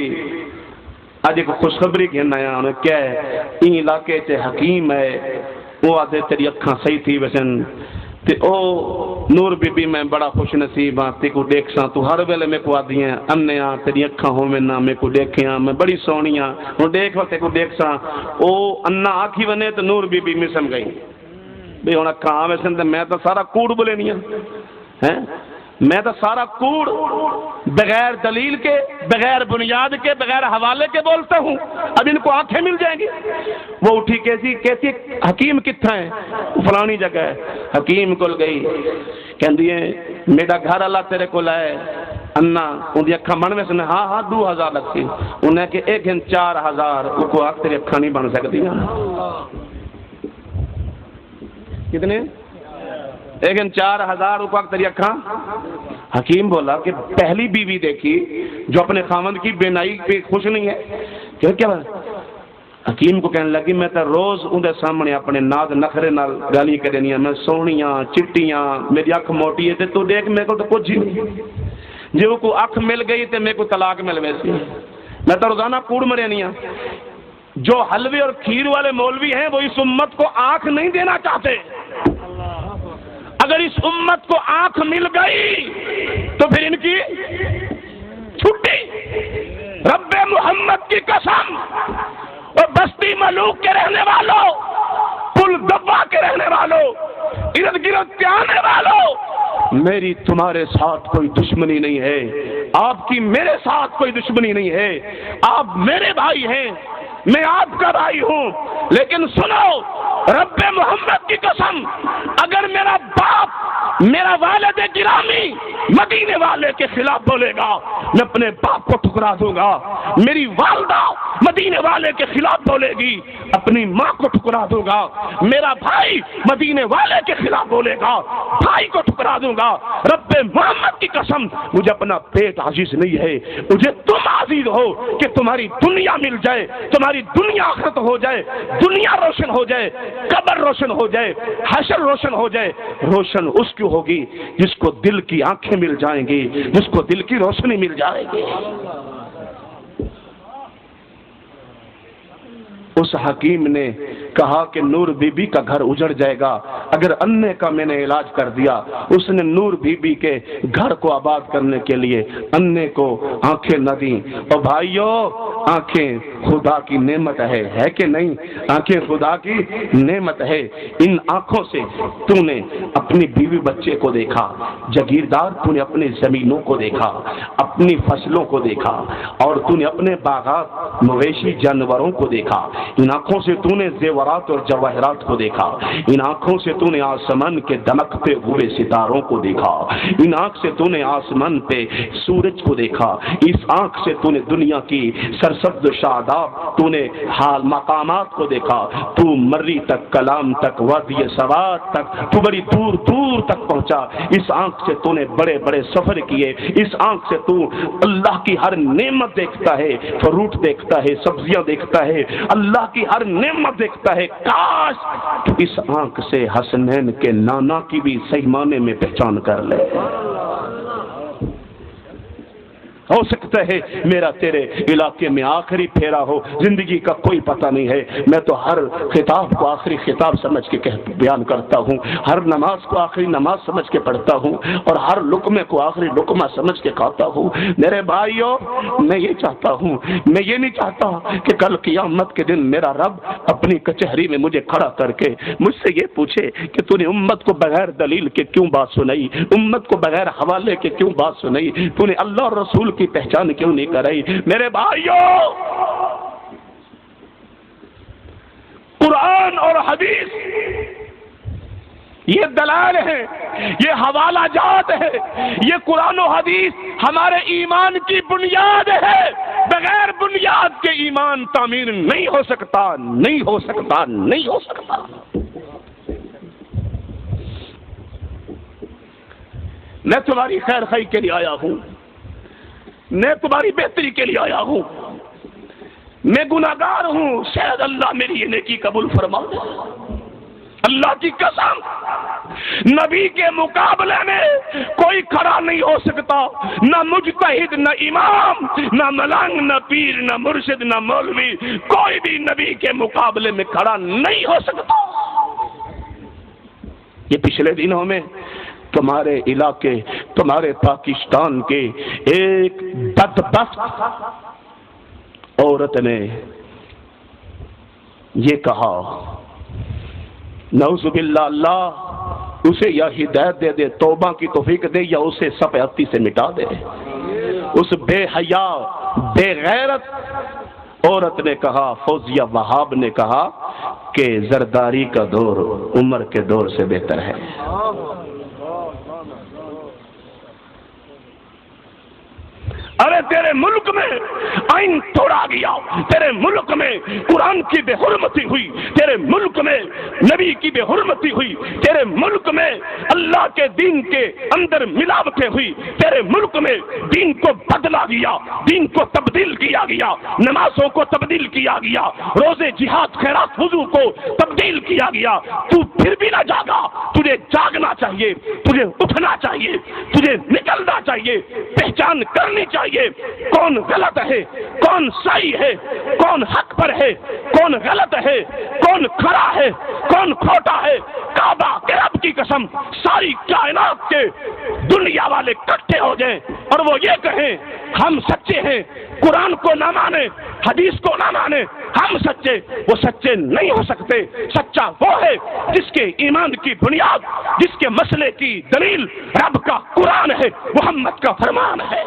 آج ایک خوشخبری کہنا ہے. انہیں کیا ہے این علاقے سے حکیم ہے وہ آدھے تیری اکھاں صحیح تھی ویسن تے او نور بی بی میں بڑا خوش نصیب ہاں تے کو دیکھ ساں تو ہر ویلے میں کو آدھی ہیں انہیں ہاں تیری اکھاں ہوئے نہ میں کو دیکھیں ہاں میں بڑی سونی ہاں وہ دیکھ وقت کو دیکھ ساں او انہ آکھی ونے تو نور بی بی مسم گئی بے ہونا کہاں ویسن تے میں تو سارا کوڑ بلے نہیں ہیں میں تو سارا کوڑ بغیر دلیل کے بغیر بنیاد کے بغیر حوالے کے بولتا ہوں. اب ان کو آنکھیں مل جائیں گی. وہ اٹھی کہتی حکیم کتنا ہے فلانی جگہ ہے. حکیم کو گئی کہندی ہے میرا گھر اللہ تیرے کو لائے انا ان اکھاں بن ویسے ہاں 2000 لگتی. انہیں کہ ایک گھن 4000 وہ کو آنکھ تیری اکھاں نہیں بن سکتی. کتنے ایک 4000 روپے تیری اکھاں. حکیم بولا کہ پہلی بیوی دیکھی جو اپنے خامند کی بینائی پہ خوش نہیں ہے کیا حکیم کو کہنے لگی میں تو روز اندر سامنے اپنے ناد نخرے نال گالی کرنی ہیں میں سونیاں چٹیاں میری اکھ موٹی ہے تو دیکھ میرے کو تو کچھ ہی نہیں. جی وہ کو اکھ مل گئی تو میرے کو طلاق مل ویسی. میں تو روزانہ کوڑ مرینی ہوں. جو حلوے اور کھیر والے مولوی ہیں وہ اس امت کو آنکھ نہیں دینا چاہتے. اگر اس امت کو آنکھ مل گئی تو پھر ان کی چھٹی. رب محمد کی قسم اور بستی ملوک کے رہنے والوں پل دبا کے رہنے والوں ارد گرد کے آنے والوں میری تمہارے ساتھ کوئی دشمنی نہیں ہے. آپ کی میرے ساتھ کوئی دشمنی نہیں ہے. آپ میرے بھائی ہیں میں آپ کا بھائی ہوں. لیکن سنو رب محمد کی قسم اگر میرا باپ میرا والد گرامی مدینے والے کے خلاف بولے گا میں اپنے باپ کو ٹھکرا دوں گا. میری والدہ مدینے والے کے خلاف بولے گی اپنی ماں کو ٹھکرا دوں گا. میرا بھائی مدینے والے کے خلاف بولے گا بھائی کو ٹھکرا دوں گا. رب محمد کی قسم مجھے اپنا پیٹ عزیز نہیں ہے. مجھے تم عزیز ہو کہ تمہاری دنیا مل جائے تمہاری دنیا آخرت ہو جائے دنیا روشن ہو جائے قبر روشن ہو جائے حشر روشن ہو جائے. روشن اس کی ہوگی جس کو دل کی آنکھیں مل جائیں گی جس کو دل کی روشنی مل جائے گی. اس حکیم نے کہا کہ نور بی بی کا گھر اجڑ جائے گا اگر انے کا میں نے علاج کر دیا. اس نے نور بی بی کے گھر کو آباد کرنے کے لیے انے کو آنکھیں نہ دیں. اور بھائیو آنکھیں خدا کی نعمت ہے کہ نہیں؟ آنکھیں خدا کی نعمت ہے. ان آنکھوں سے تو نے اپنی بیوی بچے کو دیکھا جاگیردار تو نے اپنے زمینوں کو دیکھا اپنی فصلوں کو دیکھا اور تو نے اپنے باغات مویشی جانوروں کو دیکھا. ان آنکھوں سے تو نے زیورات اور جواہرات کو دیکھا. ان آنکھوں سے تو نے آسمان کے دمکتے ہوئے ستاروں کو دیکھا. ان آنکھ سے تو نے آسمان پہ سورج کو دیکھا. اس آنکھ سے تو نے دنیا کی سرسبز شاداب تو نے حال مقامات کو دیکھا. تو مری تک کلام تک وادی سوات تک تو بڑی دور دور تک پہنچا. اس آنکھ سے تو نے بڑے بڑے سفر کیے. اس آنکھ سے تو اللہ کی ہر نعمت دیکھتا ہے فروٹ دیکھتا ہے سبزیاں دیکھتا ہے اللہ کی ہر نعمت دیکھتا ہے. کاش اس آنکھ سے حسنین کے نانا کی بھی صحیح معنی میں پہچان کر لے. ہو سکتا ہے میرا تیرے علاقے میں آخری پھیرا ہو زندگی کا کوئی پتہ نہیں ہے. میں تو ہر خطاب کو آخری خطاب سمجھ کے بیان کرتا ہوں. ہر نماز کو آخری نماز سمجھ کے پڑھتا ہوں اور ہر لقمے کو آخری لقمہ سمجھ کے کھاتا ہوں. میرے بھائیوں میں یہ چاہتا ہوں میں یہ نہیں چاہتا کہ کل قیامت کے دن میرا رب اپنی کچہری میں مجھے کھڑا کر کے مجھ سے یہ پوچھے کہ تو نے امت کو بغیر دلیل کے کیوں بات سنائی امت کو بغیر حوالے کے کیوں بات سنائی تو نے اللہ اور رسول کی پہچان کیوں نہیں کرائی. میرے بھائیوں قرآن اور حدیث یہ دلائل ہیں، یہ حوالہ جات ہے، یہ قرآن و حدیث ہمارے ایمان کی بنیاد ہے۔ بغیر بنیاد کے ایمان تعمیر نہیں ہو سکتا، نہیں ہو سکتا، نہیں ہو سکتا۔ میں تمہاری خیر خواہی کے لیے آیا ہوں، میں تمہاری بہتری کے لیے آیا ہوں، میں گناہگار ہوں، شاید اللہ میری یہ نیکی قبول فرما دے۔ اللہ کی قسم، نبی کے مقابلے میں کوئی کھڑا نہیں ہو سکتا، نہ مجتہد، نہ امام، نہ ملنگ، نہ پیر، نہ مرشد، نہ مولوی، کوئی بھی نبی کے مقابلے میں کھڑا نہیں ہو سکتا۔ یہ پچھلے دنوں میں تمہارے علاقے، تمہارے پاکستان کے ایک بدبخت عورت نے یہ کہا، نعوذ باللہ، اللہ اسے یا ہدایت دے دے، توبہ کی توفیق دے، یا اسے سب ہستی سے مٹا دے۔ اس بے حیا، بے غیرت عورت نے کہا، فوزیہ وہاب نے کہا کہ زرداری کا دور عمر کے دور سے بہتر ہے۔ ارے تیرے ملک میں آئین توڑا گیا، تیرے ملک میں قرآن کی بے حرمتی ہوئی، تیرے ملک میں نبی کی بے حرمتی ہوئی، تیرے ملک میں اللہ کے دین کے اندر ملاوٹیں ہوئی، تیرے ملک میں دین کو بدلا گیا، دین کو تبدیل کیا گیا، نمازوں کو تبدیل کیا گیا، روزے، جہاد، خیرات، وضو کو تبدیل کیا گیا۔ تو پھر بھی نہ جاگا، تجھے جاگنا چاہیے، تجھے اٹھنا چاہیے، تجھے نکلنا چاہیے، پہچان کرنی چاہیے کون غلط ہے، کون صحیح ہے، کون حق پر ہے، کون غلط ہے، کون کھڑا ہے، کون کھوٹا ہے۔ کعبہ کے رب کی قسم، ساری کائنات کے دنیا والے اکٹھے ہو جائیں اور وہ یہ کہیں ہم سچے ہیں، قرآن کو نہ مانے، حدیث کو نہ مانے، ہم سچے، وہ سچے نہیں ہو سکتے۔ سچا وہ ہے جس کے ایمان کی بنیاد، جس کے مسئلے کی دلیل رب کا قرآن ہے، محمد کا فرمان ہے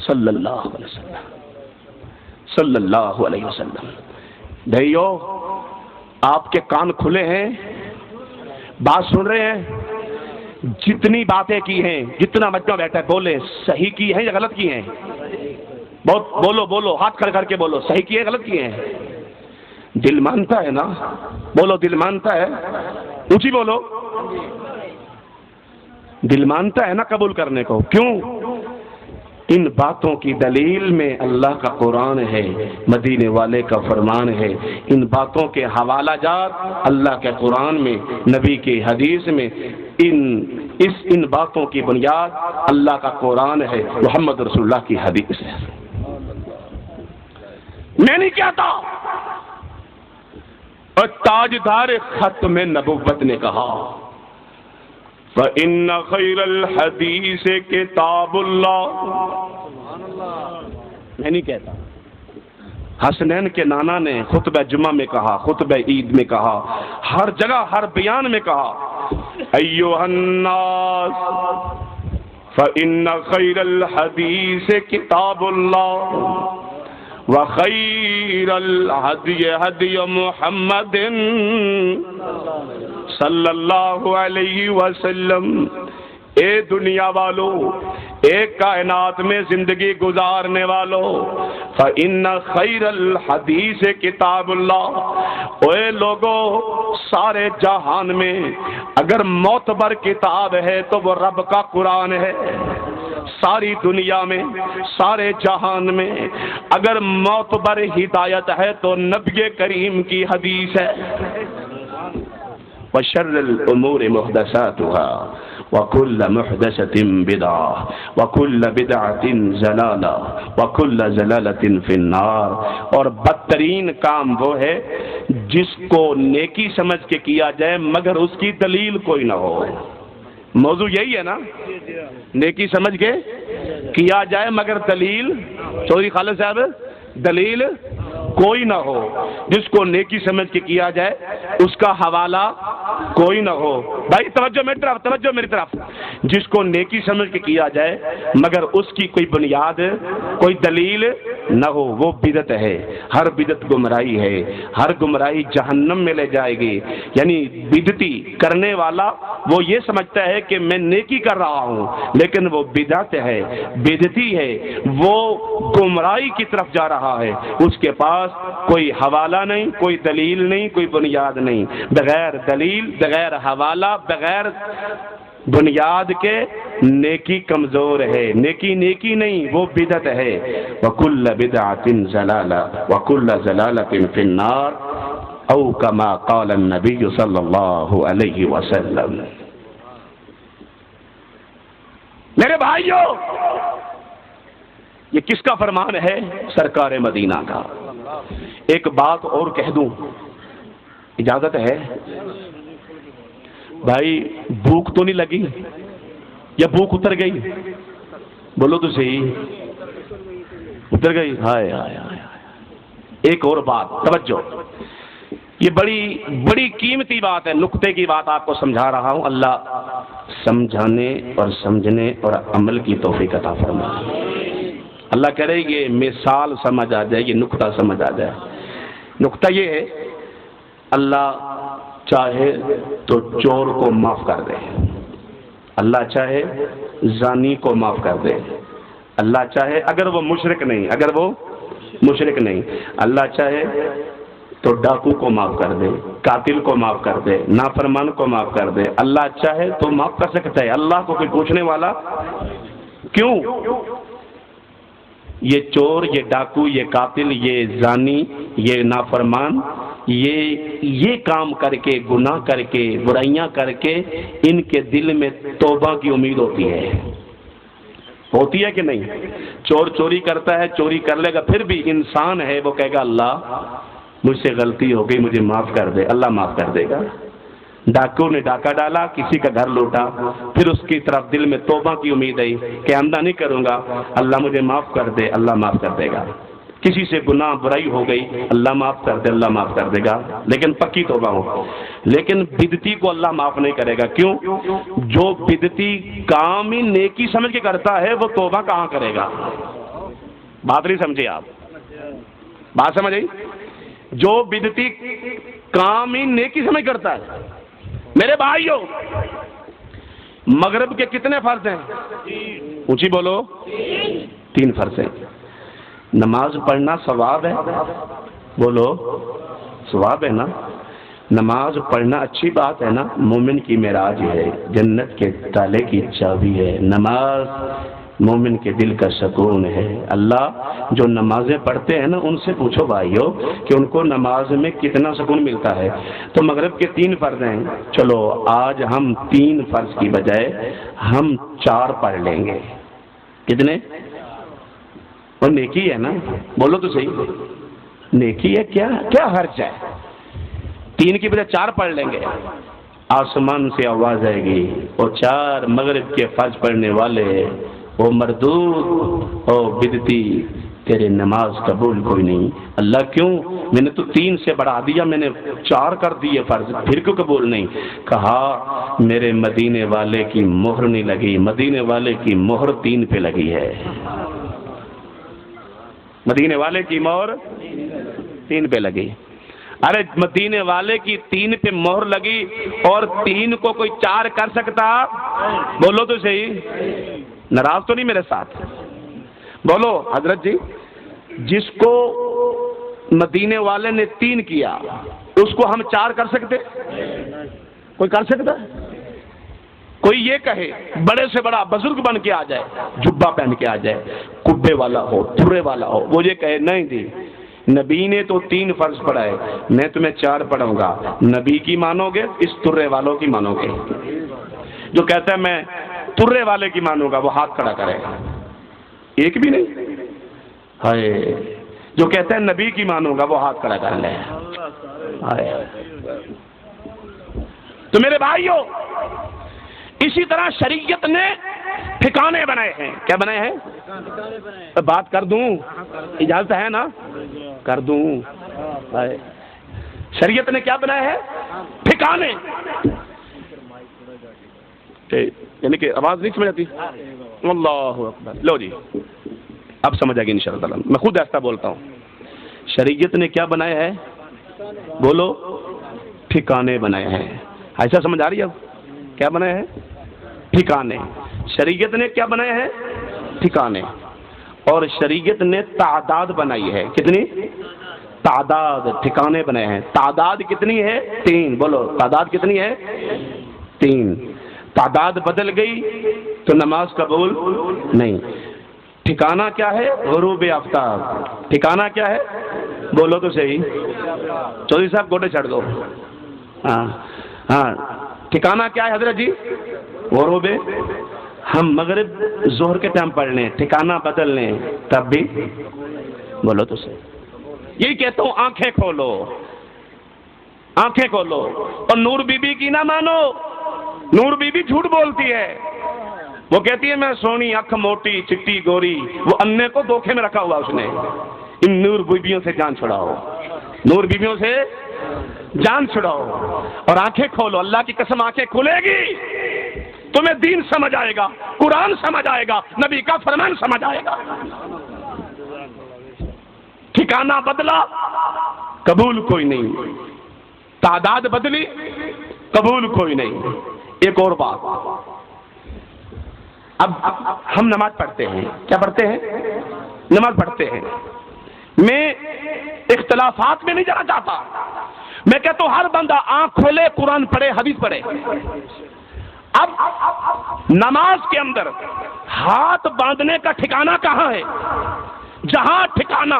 صلی اللہ علیہ وسلم، صلی اللہ علیہ وسلم۔ بھائیو، آپ کے کان کھلے ہیں، بات سن رہے ہیں؟ جتنی باتیں کی ہیں، جتنا مجمع بیٹھا ہے، بولے صحیح کی ہیں یا غلط کی ہیں؟ بہت بولو، بولو، ہاتھ کھڑے کر کے بولو، صحیح کی ہے غلط کی ہیں؟ دل مانتا ہے نا؟ بولو، دل مانتا ہے؟ اونچی بولو، دل مانتا ہے نا قبول کرنے کو؟ کیوں؟ ان باتوں کی دلیل میں اللہ کا قرآن ہے، مدینے والے کا فرمان ہے، ان باتوں کے حوالہ جات اللہ کے قرآن میں، نبی کی حدیث میں، ان باتوں کی بنیاد اللہ کا قرآن ہے، محمد رسول اللہ کی حدیث ہے۔ میں نہیں کہتا، اور تاجدار ختم نبوت نے کہا، فَإِنَّ خَيْرَ الْحَدِيثِ كِتَابُ اللَّهِ۔ میں نہیں کہتا، حسنین کے نانا نے خطبہ جمعہ میں کہا، خطبہ عید میں کہا، ہر جگہ ہر بیان میں کہا، ایھا الناس فَإِنَّ خَيْرَ الْحَدِيثِ كِتَابُ اللَّهِ وَخَيْرَ الْهَدْيِ هَدْيُ مُحَمَّدٍ صلی اللہ علیہ وسلم۔ اے دنیا والو، ایک کائنات میں زندگی گزارنے والو، فَإِنَّ خَيْرَ الْحَدِيثِ کتاب اللہ۔ اے لوگو، سارے جہان میں اگر معتبر کتاب ہے تو وہ رب کا قرآن ہے۔ ساری دنیا میں، سارے جہان میں اگر معتبر ہدایت ہے تو نبی کریم کی حدیث ہے۔ وشر الامور محدثاتها وكل محدثة بدعة وكل بدعة ضلالة وكل ضلالة في النار۔ اور بدترین کام وہ ہے جس کو نیکی سمجھ کے کیا جائے مگر اس کی دلیل کوئی نہ ہو۔ موضوع یہی ہے نا، نیکی سمجھ کے کیا جائے مگر دلیل، چودھری خالد صاحب، دلیل کوئی نہ ہو۔ جس کو نیکی سمجھ کے کیا جائے اس کا حوالہ کوئی نہ ہو۔ بھائی توجہ میری طرف، توجہ میری طرف۔ جس کو نیکی سمجھ کے کیا جائے مگر اس کی کوئی بنیاد، کوئی دلیل نہ ہو وہ بدعت ہے. ہر بدعت گمراہی ہے، ہر گمراہی جہنم میں لے جائے گی. یعنی بدعتی کرنے والا وہ یہ سمجھتا ہے کہ میں نیکی کر رہا ہوں، لیکن وہ بدعت ہے، بدعتی ہے، وہ گمراہی کی طرف جا رہا ہے. اس کے پاس کوئی حوالہ نہیں، کوئی دلیل نہیں، کوئی بنیاد نہیں. بغیر دلیل، بغیر حوالہ، بغیر بنیاد کے نیکی کمزور ہے. نیکی نیکی نہیں، وہ بدعت ہے. وَكُلَّ بِدْعَةٍ ضَلَالَةٍ وَكُلَّ ضَلَالَةٍ فِي النَّارِ او کما قال النبی صلی اللہ علیہ وسلم. میرے بھائیوں، یہ کس کا فرمان ہے؟ سرکار مدینہ کا. ایک بات اور کہہ دوں، اجازت ہے؟ بھائی بھوک تو نہیں لگی یا بھوک اتر گئی؟ بولو تو صحیح. اتر گئی؟ ہائے ہائے ہائے. ایک اور بات، توجہ، یہ بڑی قیمتی بات ہے، نقطے کی بات آپ کو سمجھا رہا ہوں. اللہ سمجھانے اور سمجھنے اور عمل کی توفیق عطا فرمائے. اللہ کرے یہ مثال سمجھ آ جائے، یہ نقطہ سمجھ آ جائے. نقطہ یہ ہے، اللہ چاہے تو چور کو معاف کر دے، اللہ چاہے زانی کو معاف کر دے، اللہ چاہے اگر وہ مشرک نہیں، اللہ چاہے تو ڈاکو کو معاف کر دے، قاتل کو معاف کر دے، نافرمان کو معاف کر دے. اللہ چاہے تو معاف کر سکتا ہے. اللہ کو کوئی پوچھنے والا کیوں؟ یہ چور، یہ ڈاکو، یہ قاتل، یہ زانی، یہ نافرمان، یہ کام کر کے، گناہ کر کے، برائیاں کر کے، ان کے دل میں توبہ کی امید ہوتی ہے کہ نہیں؟ چور چوری کرتا ہے، چوری کر لے گا، پھر بھی انسان ہے، وہ کہے گا اللہ مجھ سے غلطی ہو گئی، مجھے معاف کر دے. اللہ معاف کر دے گا. ڈاکو نے ڈاکہ ڈالا، کسی کا گھر لوٹا، پھر اس کی طرف دل میں توبہ کی امید آئی کہ آئندہ نہیں کروں گا، اللہ مجھے معاف کر دے. اللہ معاف کر دے گا. کسی سے گناہ برائی ہو گئی، اللہ معاف کر دے، اللہ معاف کر دے گا، لیکن پکی توبہ ہو. لیکن بدعتی کو اللہ معاف نہیں کرے گا. کیوں؟ جو بدعتی کام ہی نیکی سمجھ کے کرتا ہے، وہ توبہ کہاں کرے گا؟ بات نہیں سمجھے آپ؟ بات سمجھ آئی؟ جو بدعتی کام ہی نیکی سمجھ کرتا ہے. میرے بھائیوں، مغرب کے کتنے فرض ہیں؟ اونچی بولو. 3 فرض ہیں. نماز پڑھنا ثواب ہے؟ بولو ثواب ہے نا. نماز پڑھنا اچھی بات ہے نا. مومن کی معراج ہے، جنت کے تالے کی چابی ہے. نماز مومن کے دل کا سکون ہے. اللہ جو نمازیں پڑھتے ہیں نا، ان سے پوچھو بھائیو کہ ان کو نماز میں کتنا سکون ملتا ہے. تو مغرب کے 3 فرض ہیں. چلو آج ہم 3 فرض کی بجائے ہم 4 پڑھ لیں گے. کتنے؟ اور نیکی ہے نا. بولو تو صحیح، نیکی ہے. کیا حرج ہے؟ 3 کی بجائے 4 پڑھ لیں گے. آسمان سے آواز آئے گی، اور 4 مغرب کے فرض پڑھنے والے، او مردود، او بدعتی، تیرے نماز قبول کوئی نہیں. اللہ کیوں؟ میں نے تو 3 سے بڑھا دیا، میں نے 4 کر دیے فرض، پھر کیوں قبول نہیں؟ کہا میرے مدینے والے کی مہر نہیں لگی. مدینے والے کی مہر 3 پہ لگی ہے. مدینے والے کی مہر 3 پہ لگی. ارے مدینے والے کی 3 پہ مہر لگی، اور 3 کو کوئی 4 کر سکتا؟ بولو تو صحیح. ناراض تو نہیں میرے ساتھ؟ بولو حضرت جی. جس کو مدینے والے نے 3 کیا، اس کو ہم 4 کر سکتے؟ کوئی کر سکتا؟ کوئی یہ کہے بڑے سے بڑا بزرگ بن کے آ جائے، جبہ پہن کے آ جائے، کبے والا ہو، تھرے والا ہو، وہ یہ کہے نہیں جی نبی نے تو 3 فرض پڑھائے، میں تمہیں 4 پڑھوں گا. نبی کی مانو گے، اس ترے والوں کی مانو گے؟ جو کہتا ہے میں ترے والے کی مانوں گا، وہ ہاتھ کھڑا کرے. ایک بھی نہیں. ہائے. جو کہتا ہے نبی کی مانوں گا، وہ ہاتھ کھڑا کر لے. تو میرے بھائیوں، اسی طرح شریعت نے ٹھکانے بنائے ہیں. کیا بنائے ہیں؟ بات کر دوں؟ اجازت ہے نا؟ کر دوں. شریعت نے کیا بنایا ہے؟ ٹھکانے. یعنی کہ آواز نہیں سمجھ آتی؟ اللہ اکبر. لو جی، اب سمجھ آئے گی انشاءاللہ. میں خود ایسا بولتا ہوں. شریعت نے کیا بنایا ہے؟ بولو. ٹھکانے بنائے ہیں. ایسا سمجھ آ رہی ہے؟ اب کیا بنایا ہے؟ ٹھکانے. شریعت نے کیا بنایا ہے؟ ٹھکانے. اور شریعت نے تعداد بنائی ہے. کتنی؟ تعداد. ٹھکانے بنائے ہیں. تعداد کتنی ہے؟ 3. بولو تعداد کتنی ہے؟ 3. تعداد بدل گئی تو نماز قبول نہیں. ٹھکانہ کیا ہے؟ غروب آفتاب. ٹھکانہ کیا ہے؟ بولو تو صحیح. چودھری صاحب گوٹے چھڑ دو. ہاں ہاں. ٹھکانہ کیا ہے حضرت جی؟ غروب. ہم مغرب ظہر کے ٹائم پڑھ لیں, ٹھکانہ بدل لیں تب بھی بولو تو صحیح. یہی کہتا ہوں, آنکھیں کھولو, آنکھیں کھولو. اور نور بی بی کی نہ مانو. نور بی بی جھوٹ بولتی ہے. وہ کہتی ہے میں سونی, اکھ موٹی, چٹی گوری. وہ انے کو دھوکے میں رکھا ہوا اس نے. ان نور بیبیوں سے جان چھڑاؤ, نور بیبیوں سے جان چھڑاؤ اور آنکھیں کھولو. اللہ کی قسم آنکھیں کھلے گی, تمہیں دین سمجھ آئے گا, قرآن سمجھ آئے گا, نبی کا فرمان سمجھ آئے گا. ٹھکانہ بدلا قبول کوئی نہیں. تعداد بدلی قبول کوئی نہیں. ایک اور بات, اب ہم نماز پڑھتے ہیں. کیا پڑھتے ہیں؟ نماز پڑھتے ہیں. میں اختلافات میں نہیں جانا چاہتا. میں کہتا ہوں ہر بندہ آنکھ کھولے, قرآن پڑھے, حدیث پڑھے. اب نماز کے اندر ہاتھ باندھنے کا ٹھکانہ کہاں ہے؟ جہاں ٹھکانہ,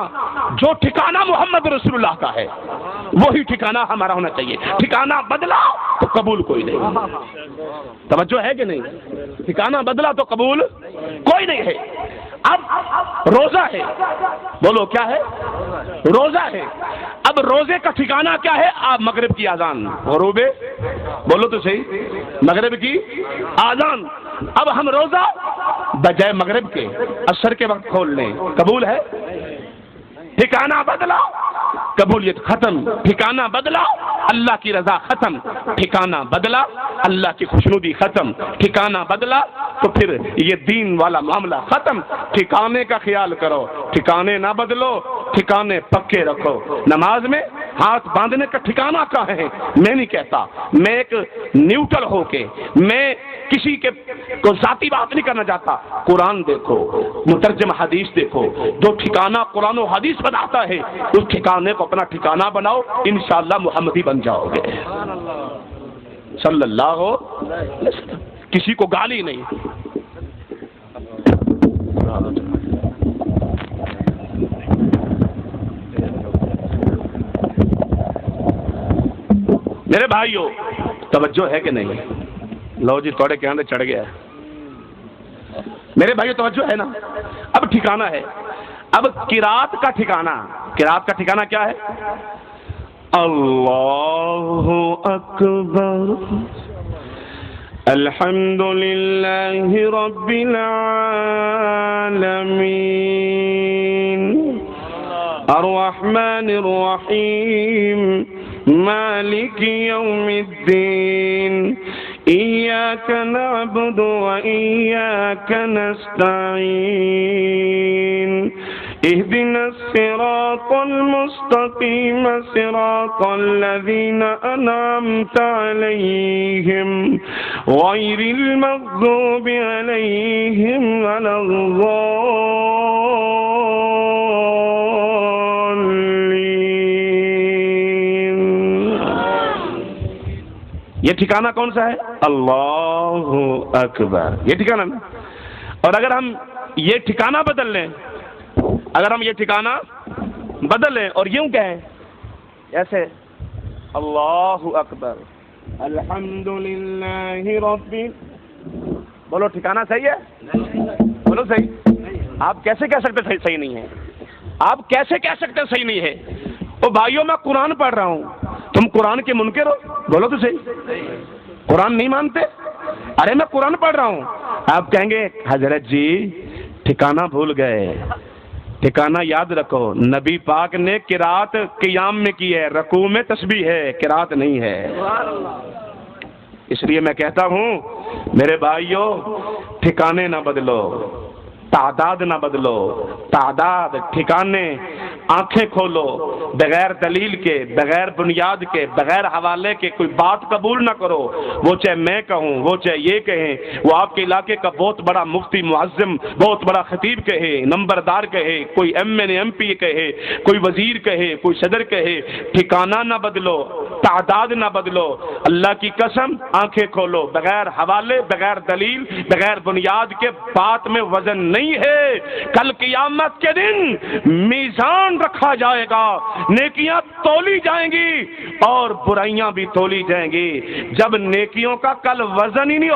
جو ٹھکانہ محمد رسول اللہ کا ہے وہی ٹھکانہ ہمارا ہونا چاہیے. ٹھکانہ بدلا تو قبول کوئی نہیں. توجہ ہے کہ نہیں؟ ٹھکانہ بدلا تو قبول کوئی نہیں ہے. اب روزہ ہے, بولو کیا ہے؟ روزہ ہے. اب روزے کا ٹھکانہ کیا ہے؟ آپ مغرب کی اذان, غروب, بولو تو صحیح, مغرب کی اذان. اب ہم روزہ بجائے مغرب کے عصر کے وقت کھول لیں, قبول ہے؟ ٹھکانہ بدلا قبولیت ختم. ٹھکانہ بدلا اللہ کی رضا ختم. ٹھکانہ بدلا اللہ کی خوشنودی ختم. ٹھکانہ بدلا تو پھر یہ دین والا معاملہ ختم. ٹھکانے کا خیال کرو, ٹھکانے نہ بدلو, ٹھکانے پکے رکھو. نماز میں ہاتھ باندھنے کا ٹھکانہ کہاں ہے؟ میں نہیں کہتا. میں ایک نیوٹرل ہو کے, میں کسی کے کو ذاتی بات نہیں کرنا چاہتا. قرآن دیکھو, مترجم حدیث دیکھو, جو ٹھکانہ قرآن و حدیث بتاتا ہے اس ٹھکانے کو اپنا ٹھکانہ بناؤ, انشاءاللہ محمدی بن جاؤ گے. صلی اللہ علیہ وسلم. کسی کو گالی نہیں. میرے بھائیو توجہ ہے کہ نہیں؟ لو جی توڑے کے اندر چڑھ گیا. میرے بھائیو توجہ ہے نا؟ اب ٹھکانہ ہے. اب قرات کا ٹھکانہ, قرات کا ٹھکانہ کیا ہے؟ اللہ اکبر الحمدللہ رب العالمین الرحمن الرحیم مالک یوم الدین ایاک نعبد و ایاک نستعین اهدنا الصراط المستقيم صراط الذين أنعمت عليهم غير المغضوب عليهم ولا الضالين. یہ ٹھکانہ کون سا ہے؟ اللہ اکبر. یہ ٹھکانہ نا. اور اگر ہم یہ ٹھکانہ بدل لیں, اگر ہم یہ ٹھکانہ بدل لیں اور یوں کہیں ایسے اللہ اکبر الحمدللہ رب, بولو ٹھکانہ صحیح ہے؟ بولو صحیح. آپ کیسے کہہ سکتے صحیح نہیں ہے؟ آپ کیسے کہہ سکتے صحیح نہیں ہے؟ او بھائیوں میں قرآن پڑھ رہا ہوں, تم قرآن کے منکر ہو, بولو تو صحیح. قرآن نہیں مانتے؟ ارے میں قرآن پڑھ رہا ہوں. آپ کہیں گے حضرت جی ٹھکانہ بھول گئے. ٹھکانہ یاد رکھو, نبی پاک نے قرات قیام میں کی ہے, رکوع میں تسبیح ہے, قرات نہیں ہے. اس لیے میں کہتا ہوں میرے بھائیو ٹھکانے نہ بدلو, تعداد نہ بدلو، تعداد ٹھکانے، آنکھیں کھولو، بغیر دلیل کے، بغیر بنیاد کے، بغیر حوالے کے کوئی بات قبول نہ کرو، وہ چاہے میں کہوں، وہ چاہے یہ کہیں، وہ آپ کے علاقے کا بہت بڑا مفتی معظم، بہت بڑا خطیب کہے، نمبردار کہے، کوئی ایم این ایم پی کہے، کوئی وزیر کہے، کوئی صدر کہے، ٹھکانہ نہ بدلو، تعداد نہ بدلو، اللہ کی قسم آنکھیں کھولو، بغیر حوالے، بغیر دلیل، بغیر بنیاد کے بات میں وزن نہیں ہے۔ کل قیامت کے دن میزان رکھا جائے گا، نیکیاں تولی جائیں گی اور برائیاں بھی تولی جائیں گی۔ جب نیکیوں کا کل وزن ہی نہیں